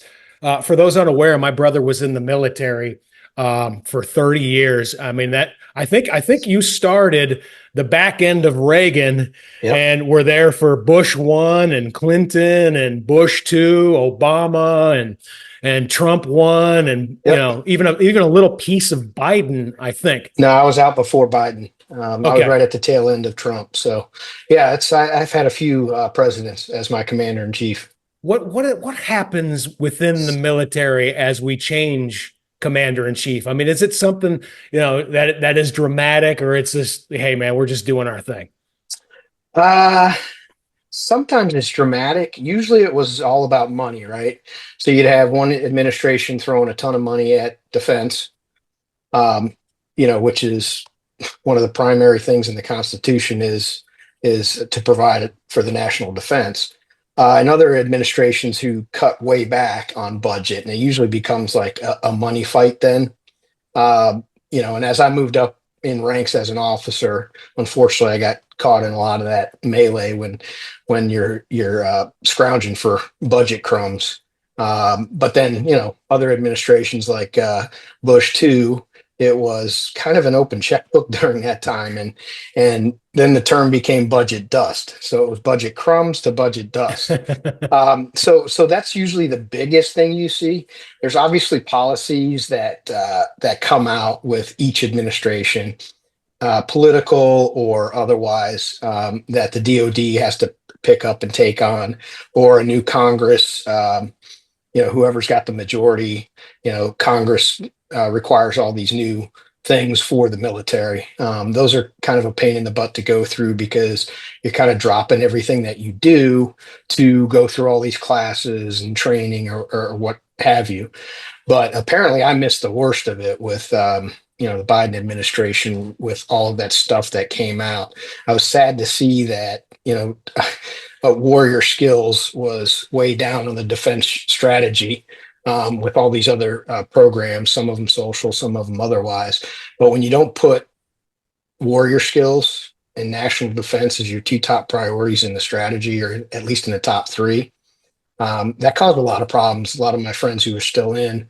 For those unaware, my brother was in the military for 30 years. I mean, I think you started the back end of Reagan. Yep. And were there for Bush 1 and Clinton and Bush 2, Obama and Trump 1, and Yep. even a little piece of Biden, I think. No, I was out before Biden. I was Okay. right at the tail end of Trump. So, yeah, I've had a few presidents as my commander in chief. What happens within the military as we change commander in chief? I mean, is it something that is dramatic, or it's just, hey man, we're just doing our thing? Uh, Sometimes it's dramatic. Usually it was all about money, right? So you'd have one administration throwing a ton of money at defense, which is one of the primary things in the Constitution is to provide it for the national defense. And other administrations who cut way back on budget, and it usually becomes like a money fight then. And as I moved up in ranks as an officer, unfortunately, I got caught in a lot of that melee when you're scrounging for budget crumbs. But then, other administrations like Bush 2, it was kind of an open checkbook during that time, and then the term became budget dust. So it was budget crumbs to budget dust. So that's usually the biggest thing you see. There's obviously policies that come out with each administration, political or otherwise, that the DoD has to pick up and take on, or a new Congress. Whoever's got the majority, Congress requires all these new things for the military. Those are kind of a pain in the butt to go through because you're kind of dropping everything that you do to go through all these classes and training or what have you. But apparently I missed the worst of it with, the Biden administration with all of that stuff that came out. I was sad to see that, warrior skills was way down on the defense strategy, with all these other programs, some of them social, some of them otherwise. But when you don't put warrior skills and national defense as your two top priorities in the strategy, or at least in the top three, that caused a lot of problems. A lot of my friends who are still in,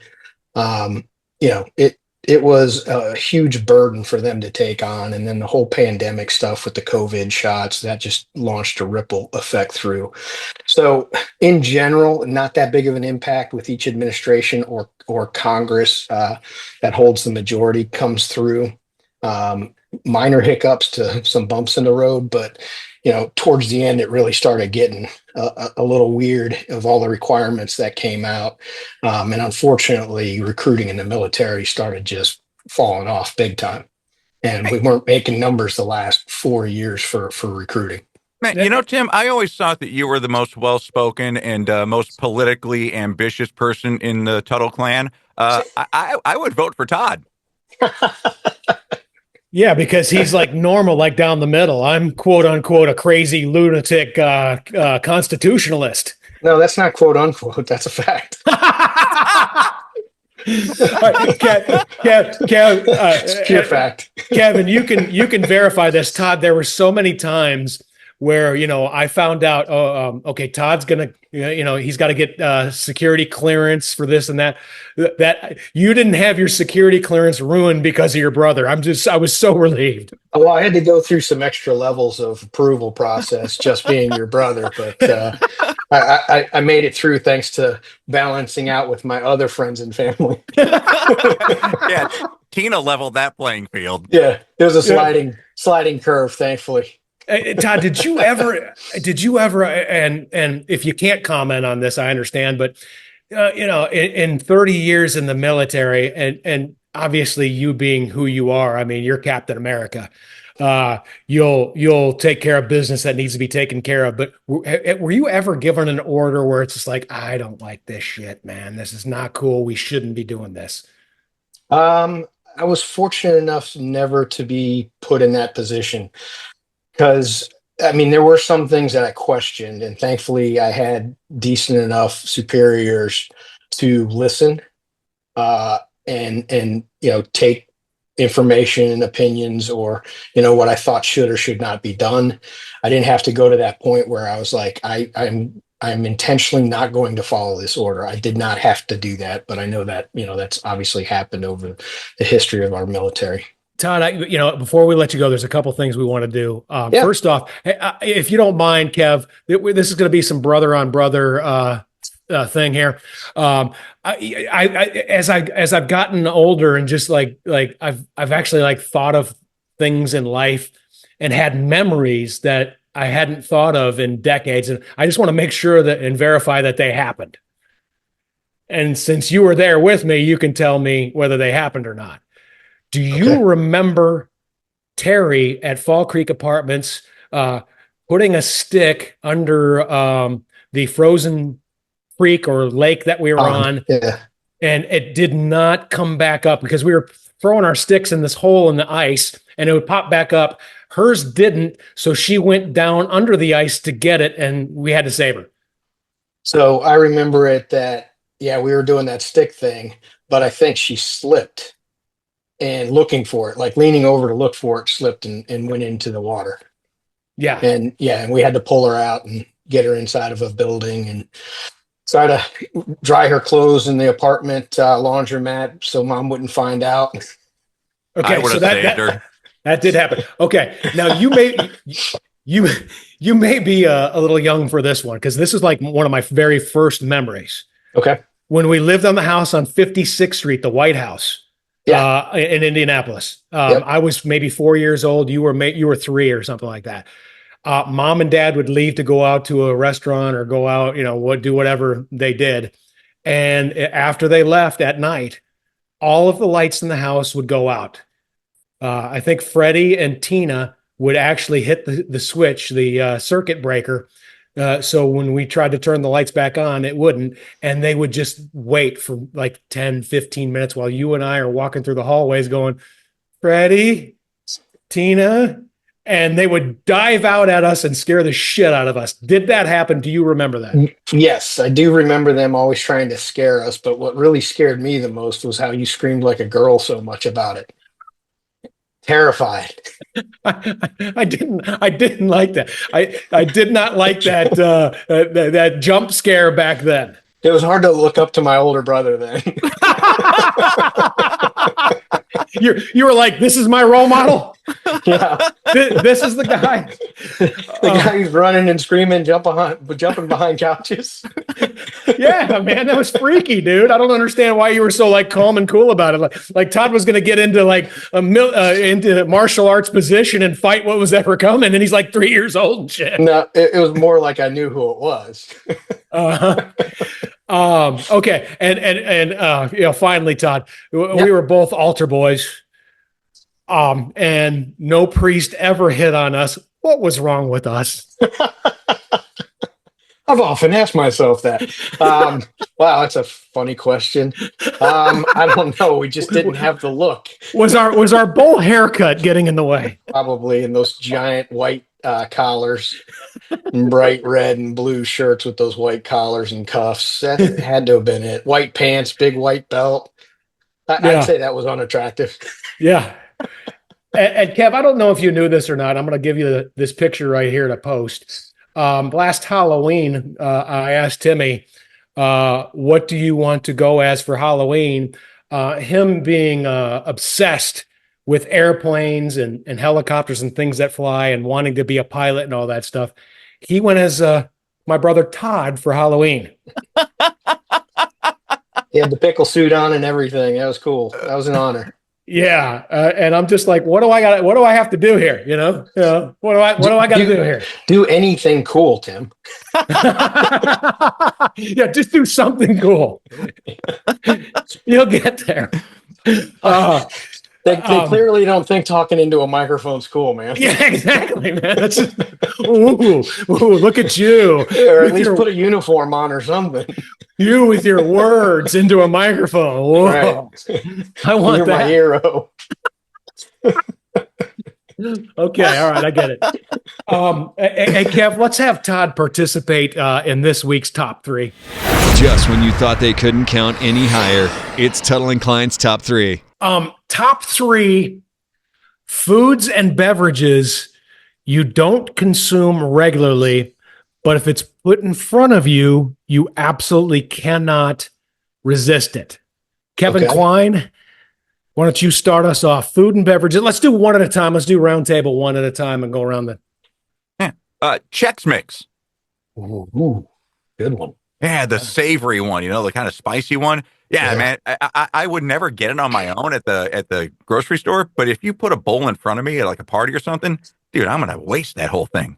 it was a huge burden for them to take on. And then the whole pandemic stuff with the COVID shots, that just launched a ripple effect through. So in general, not that big of an impact with each administration or Congress that holds the majority comes through. Minor hiccups to some bumps in the road, but towards the end, it really started getting a little weird of all the requirements that came out. And unfortunately, recruiting in the military started just falling off big time. and we weren't making numbers the last 4 years for recruiting. Man, Tim, I always thought that you were the most well-spoken and most politically ambitious person in the Tuttle clan. I would vote for Todd. Yeah, because he's like normal, like down the middle. I'm quote unquote a crazy lunatic constitutionalist. No, that's not quote unquote. That's a fact. All right, It's pure fact. Kevin, you can verify this. Todd, there were so many times where I found out, okay, Todd's gonna, he's got to get security clearance for this and that. That you didn't have your security clearance ruined because of your brother. I was so relieved. Well, I had to go through some extra levels of approval process just being your brother, but I made it through thanks to balancing out with my other friends and family. Yeah, Tina leveled that playing field. Yeah, it was a sliding curve, thankfully. Todd, did you ever, and if you can't comment on this, I understand, but in 30 years in the military, and obviously you being who you are, I mean, you're Captain America. You'll take care of business that needs to be taken care of. But were you ever given an order where it's just like, I don't like this shit, man. This is not cool. We shouldn't be doing this. I was fortunate enough never to be put in that position. Because, I mean, there were some things that I questioned, and thankfully I had decent enough superiors to listen and take information and opinions or, what I thought should or should not be done. I didn't have to go to that point where I was like, I'm intentionally not going to follow this order. I did not have to do that, but I know that, that's obviously happened over the history of our military. Todd, before we let you go, there's a couple things we want to do. Yeah. First off, if you don't mind, Kev, this is going to be some brother on brother thing here. As I've gotten older and just like I've actually thought of things in life and had memories that I hadn't thought of in decades, and I just want to make sure that and verify that they happened. And since you were there with me, you can tell me whether they happened or not. Do you remember Terry at Fall Creek Apartments putting a stick under the frozen creek or lake that we were on? Yeah. And it did not come back up because we were throwing our sticks in this hole in the ice and it would pop back up. Hers didn't. So she went down under the ice to get it and we had to save her. So I remember it that, we were doing that stick thing, but I think she slipped. And looking for it, like leaning over to look for it, slipped and went into the water. Yeah. And we had to pull her out and get her inside of a building and try to dry her clothes in the apartment laundromat so mom wouldn't find out. Okay, so that did happen. Okay, now you may be a little young for this one because this is like one of my very first memories. Okay. When we lived on the house on 56th Street, the White House. In Indianapolis. I was maybe 4 years old. You were 3 or something like that. Mom and dad would leave to go out to a restaurant or go out, do whatever they did. And after they left at night, all of the lights in the house would go out. I think Freddie and Tina would actually hit the switch, the circuit breaker. So when we tried to turn the lights back on, it wouldn't. And they would just wait for like 10, 15 minutes while you and I are walking through the hallways going, Freddie, Tina, and they would dive out at us and scare the shit out of us. Did that happen? Do you remember that? Yes, I do remember them always trying to scare us. But what really scared me the most was how you screamed like a girl so much about it. Terrified. I didn't like that. I did not like that that jump scare back then. It was hard to look up to my older brother then. You were like, this is my role model. Yeah, this is the guy. The guy who's running and screaming, jumping behind couches. Yeah, man, that was freaky, dude. I don't understand why you were so calm and cool about it. Like Todd was going to get into into martial arts position and fight what was ever coming, and he's like 3 years old and shit. No, it was more like I knew who it was. Okay, and finally, Todd, we were both altar boys. And no priest ever hit on us. What was wrong with us? I've often asked myself that. Wow, that's a funny question. I don't know. We just didn't have the look. Was our bowl haircut getting in the way? Probably in those giant white collars and bright red and blue shirts with those white collars and cuffs. That had to have been it. White pants, big white belt. I'd say that was unattractive. Yeah. And Kev, I don't know if you knew this or not. I'm going to give you this picture right here to post. Last Halloween, I asked Timmy, what do you want to go as for Halloween? Him being obsessed with airplanes and helicopters and things that fly and wanting to be a pilot and all that stuff. He went as my brother Todd for Halloween. He had the pickle suit on and everything. That was cool. That was an honor. Yeah, and I'm just like, what do I have to do here? What do I got to do here? Do anything cool, Tim. Yeah, just do something cool. You'll get there. They clearly don't think talking into a microphone's cool, man. Yeah, exactly, man. That's just, ooh, look at you. Or at least put a uniform on or something. You with your words into a microphone. Whoa. Right. I want You're that. my hero. Okay, all right, I get it. Hey, Kev, let's have Todd participate in this week's top 3. Just when you thought they couldn't count any higher, it's Tuttle and Kline's top 3. Top 3 foods and beverages you don't consume regularly, but if it's put in front of you, you absolutely cannot resist it. Kevin Kline, why don't you start us off? Food and beverages. Let's do one at a time. Let's do round table one at a time and go around the. Chex Mix. Ooh, good one. Yeah, the savory one, the kind of spicy one. Yeah, man, I would never get it on my own at the grocery store, but if you put a bowl in front of me at like a party or something, dude, I'm gonna waste that whole thing.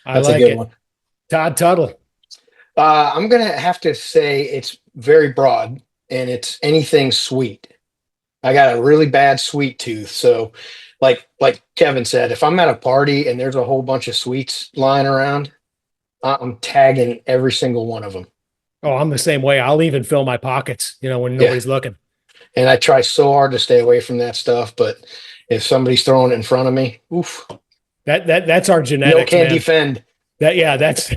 I like it. One. Todd Tuttle. I'm gonna have to say it's very broad, and it's anything sweet. I got a really bad sweet tooth, so like Kevin said, if I'm at a party and there's a whole bunch of sweets lying around, I'm tagging every single one of them. Oh, I'm the same way. I'll even fill my pockets, when nobody's looking. And I try so hard to stay away from that stuff, but if somebody's throwing it in front of me, oof. That's our genetics. No can defend. That's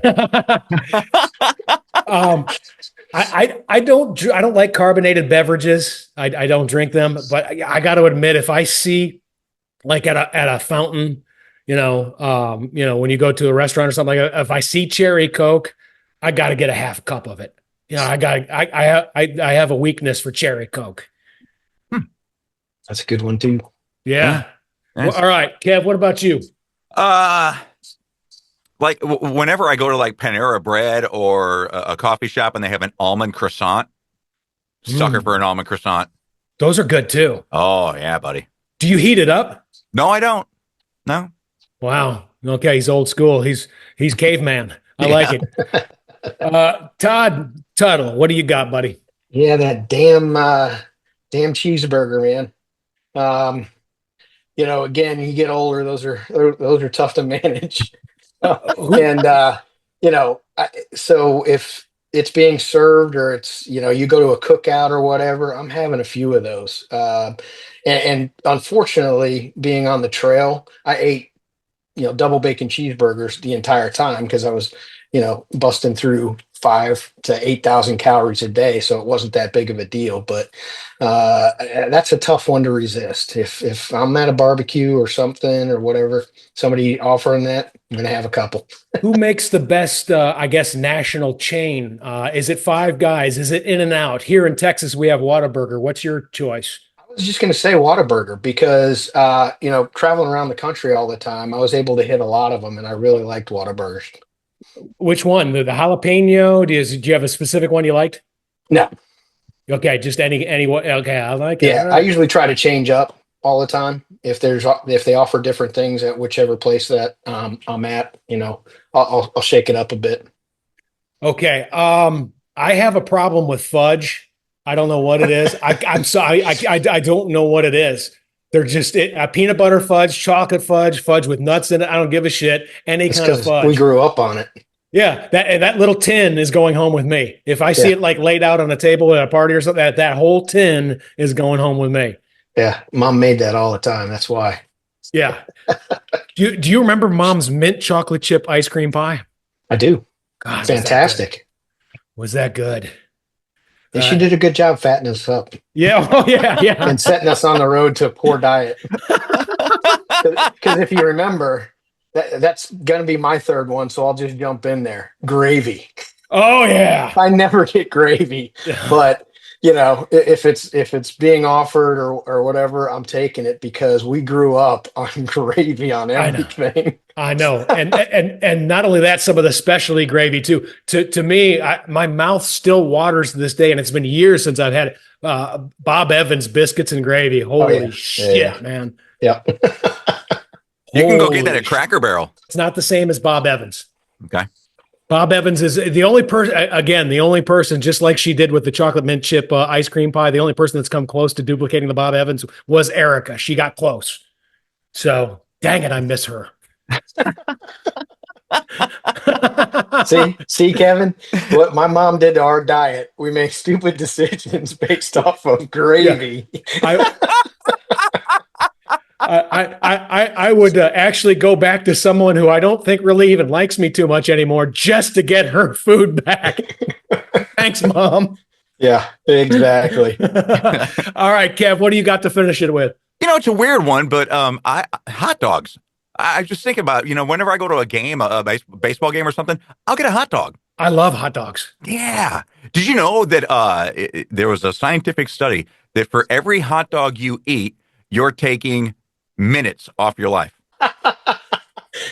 I don't like carbonated beverages. I don't drink them, but I got to admit, if I see like at a fountain, when you go to a restaurant or something like that, if I see cherry Coke, I got to get a half cup of it. I have a weakness for cherry Coke. That's a good one too. Yeah. Nice. Well, all right, Kev, what about you? Like whenever I go to like Panera Bread or a coffee shop and they have an almond croissant, sucker for an almond croissant. Those are good too. Oh yeah, buddy. Do you heat it up? No, I don't. No. Wow. Okay, he's old school. He's caveman. I like it. Todd Tuttle, what do you got, buddy? Yeah, that damn cheeseburger, man. Again, you get older; those are tough to manage. And so if it's being served or it's you go to a cookout or whatever, I'm having a few of those. And unfortunately, being on the trail, I ate double bacon cheeseburgers the entire time because I was busting through 5,000 to 8,000 calories a day, so it wasn't that big of a deal. But that's a tough one to resist. If I'm at a barbecue or something or whatever, somebody offering that, I'm gonna have a couple. Who makes the best, national chain? Is it Five Guys? Is it In-N-Out? Here in Texas, we have Whataburger. What's your choice? I was just gonna say Whataburger because traveling around the country all the time, I was able to hit a lot of them, and I really liked Whataburgers. Which one? The jalapeno? Do you have a specific one you liked? No. Okay, just any. Okay, I like it. Yeah, right. I usually try to change up all the time. If they offer different things at whichever place that I'm at, I'll shake it up a bit. Okay. I have a problem with fudge. I don't know what it is. I'm sorry. I don't know what it is. They're just peanut butter fudge, chocolate fudge, fudge with nuts in it. I don't give a shit. Any It's kind of because fudge. we grew up on it. Yeah, that little tin is going home with me. If I see Yeah. it like laid out on a table at a party or something, that whole tin is going home with me. Yeah, Mom made that all the time. That's why. Yeah. Do you remember Mom's mint chocolate chip ice cream pie? I do. God, Fantastic. Was that good? And she did a good job fattening us up Yeah. Oh, yeah. and setting us on the road to a poor diet. Because if you remember, that's going to be my third one, so I'll just jump in there. Gravy. Oh, yeah. I never get gravy, but if it's being offered or whatever, I'm taking it because we grew up on gravy on everything. I know. And not only that, some of the specialty gravy too. To me, my mouth still waters to this day, and it's been years since I've had Bob Evans biscuits and gravy. Holy shit, man. Yeah. You can go get that at Cracker Barrel. It's not the same as Bob Evans. Okay. Bob Evans is the only person, just like she did with the chocolate mint chip ice cream pie, the only person that's come close to duplicating the Bob Evans was Erica. She got close. So, dang it, I miss her. See, Kevin, what my mom did to our diet, we make stupid decisions based off of gravy. Yeah. I would actually go back to someone who I don't think really even likes me too much anymore just to get her food back. Thanks, Mom. Yeah, exactly. All right, Kev, what do you got to finish it with? It's a weird one, but hot dogs. I just think about, whenever I go to a game, a baseball game or something, I'll get a hot dog. I love hot dogs. Yeah. Did you know that there was a scientific study that for every hot dog you eat, you're taking minutes off your life? Are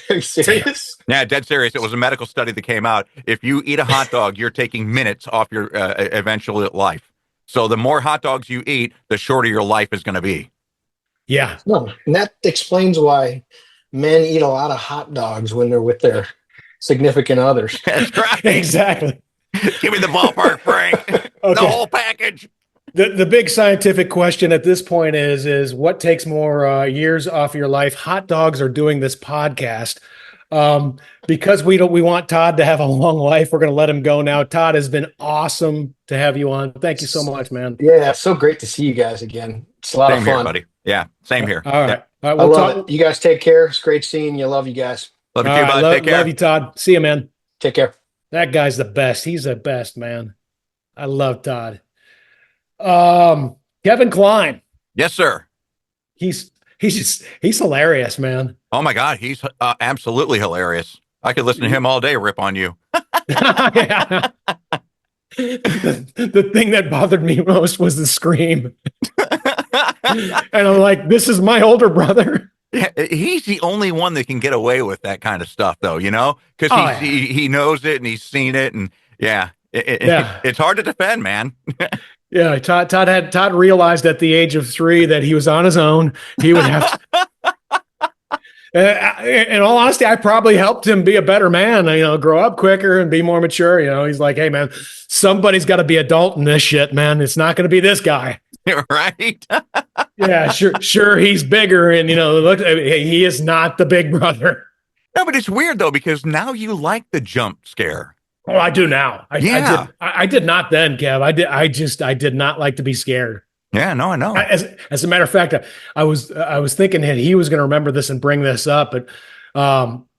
you serious? Yeah, dead serious. It was a medical study that came out. If you eat a hot dog, you're taking minutes off your eventual life. So the more hot dogs you eat, the shorter your life is going to be. Yeah. No, and that explains why men eat a lot of hot dogs when they're with their significant others. That's right. Exactly. Give me the ballpark, Frank. Okay. The whole package. The big scientific question at this point is what takes more years off your life, hot dogs or doing this podcast? Because we want Todd to have a long life, we're going to let him go now. Todd, has been awesome to have you on. Thank you so much, man. Yeah, so great to see you guys again. It's a lot of fun. Same here, buddy. Yeah, same here. All right. Yeah. All right, I love it. You guys take care. It's great seeing you. Love you guys. Love you too, bud. Take care. Love you, Todd. See you, man. Take care. That guy's the best. He's the best, man. I love Todd. Kevin Kline. Yes, sir. He's hilarious, man. Oh my God, he's absolutely hilarious. I could listen to him all day rip on you. Yeah. The thing that bothered me most was the scream. And I'm like, this is my older brother. Yeah, he's the only one that can get away with that kind of stuff, though, because he knows it and he's seen it. And it's hard to defend, man. Yeah, Todd realized at the age of 3 that he was on his own. He would have in all honesty, I probably helped him be a better man, grow up quicker and be more mature. He's like, hey, man, somebody's got to be adult in this shit, man. It's not going to be this guy. Right. Yeah, sure. He's bigger and, look, he is not the big brother. No, but it's weird, though, because now you like the jump scare. Oh, I do now. Yeah. I did not then, Kev. I did not like to be scared. Yeah, no, I know. As a matter of fact, I was thinking that he was going to remember this and bring this up, but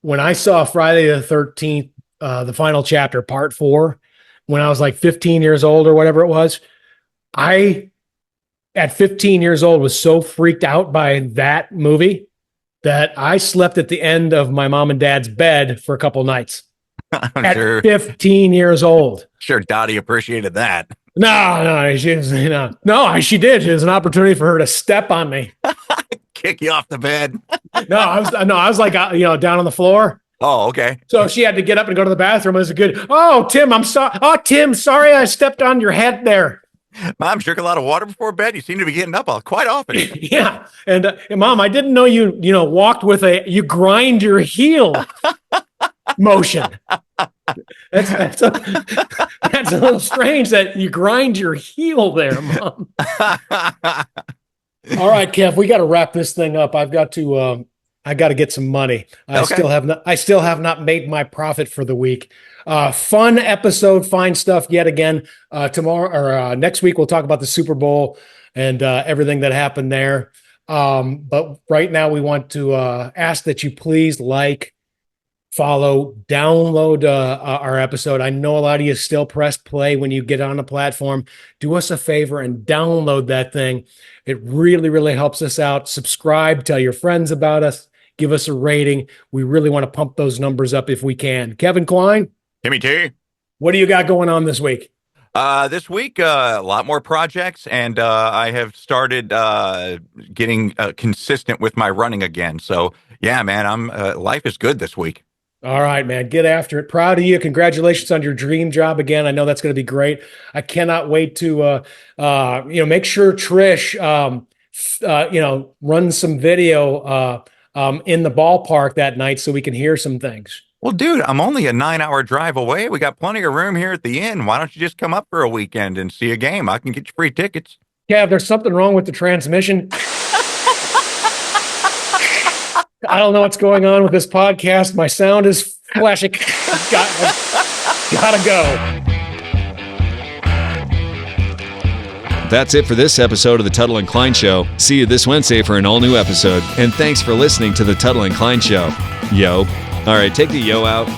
when I saw Friday the 13th, the final chapter, part 4, when I was like 15 years old or whatever it was, at 15 years old was so freaked out by that movie that I slept at the end of my mom and dad's bed for a couple nights. At sure. 15 years old. Sure, Dottie appreciated that. No, she did. It was an opportunity for her to step on me. Kick you off the bed. I was like, down on the floor. Oh, okay. So she had to get up and go to the bathroom. It was a good. Oh, Tim, I'm sorry. Oh, Tim, sorry, I stepped on your head there. Mom, drink a lot of water before bed. You seem to be getting up quite often. Yeah, and Mom, I didn't know you walked with you grind your heel motion. That's a little strange that you grind your heel there, Mom. All right, Kev, we got to wrap this thing up. I got to get some money. Okay. I still have not made my profit for the week. Fun episode, fine stuff yet again. Tomorrow or next week, we'll talk about the Super Bowl and everything that happened there. But right now, we want to ask that you please follow, download our episode. I know a lot of you still press play when you get on the platform. Do us a favor and download that thing. It really, really helps us out. Subscribe, tell your friends about us, give us a rating. We really want to pump those numbers up if we can. Kevin Kline, Timmy T. what do you got going on this week? This week, a lot more projects, and I have started getting consistent with my running again. So, yeah, man, life is good this week. All right, man, get after it. Proud of you. Congratulations on your dream job again. I know that's going to be great. I cannot wait to, make sure Trish, runs some video in the ballpark that night so we can hear some things. Well, dude, I'm only a 9-hour drive away. We got plenty of room here at the inn. Why don't you just come up for a weekend and see a game? I can get you free tickets. Kev, there's something wrong with the transmission. I don't know what's going on with this podcast. My sound is flashing. Gotta go. That's it for this episode of the Tuttle and Kline Show. See you this Wednesday for an all-new episode. And thanks for listening to the Tuttle and Kline Show. Yo. All right, take the yo out.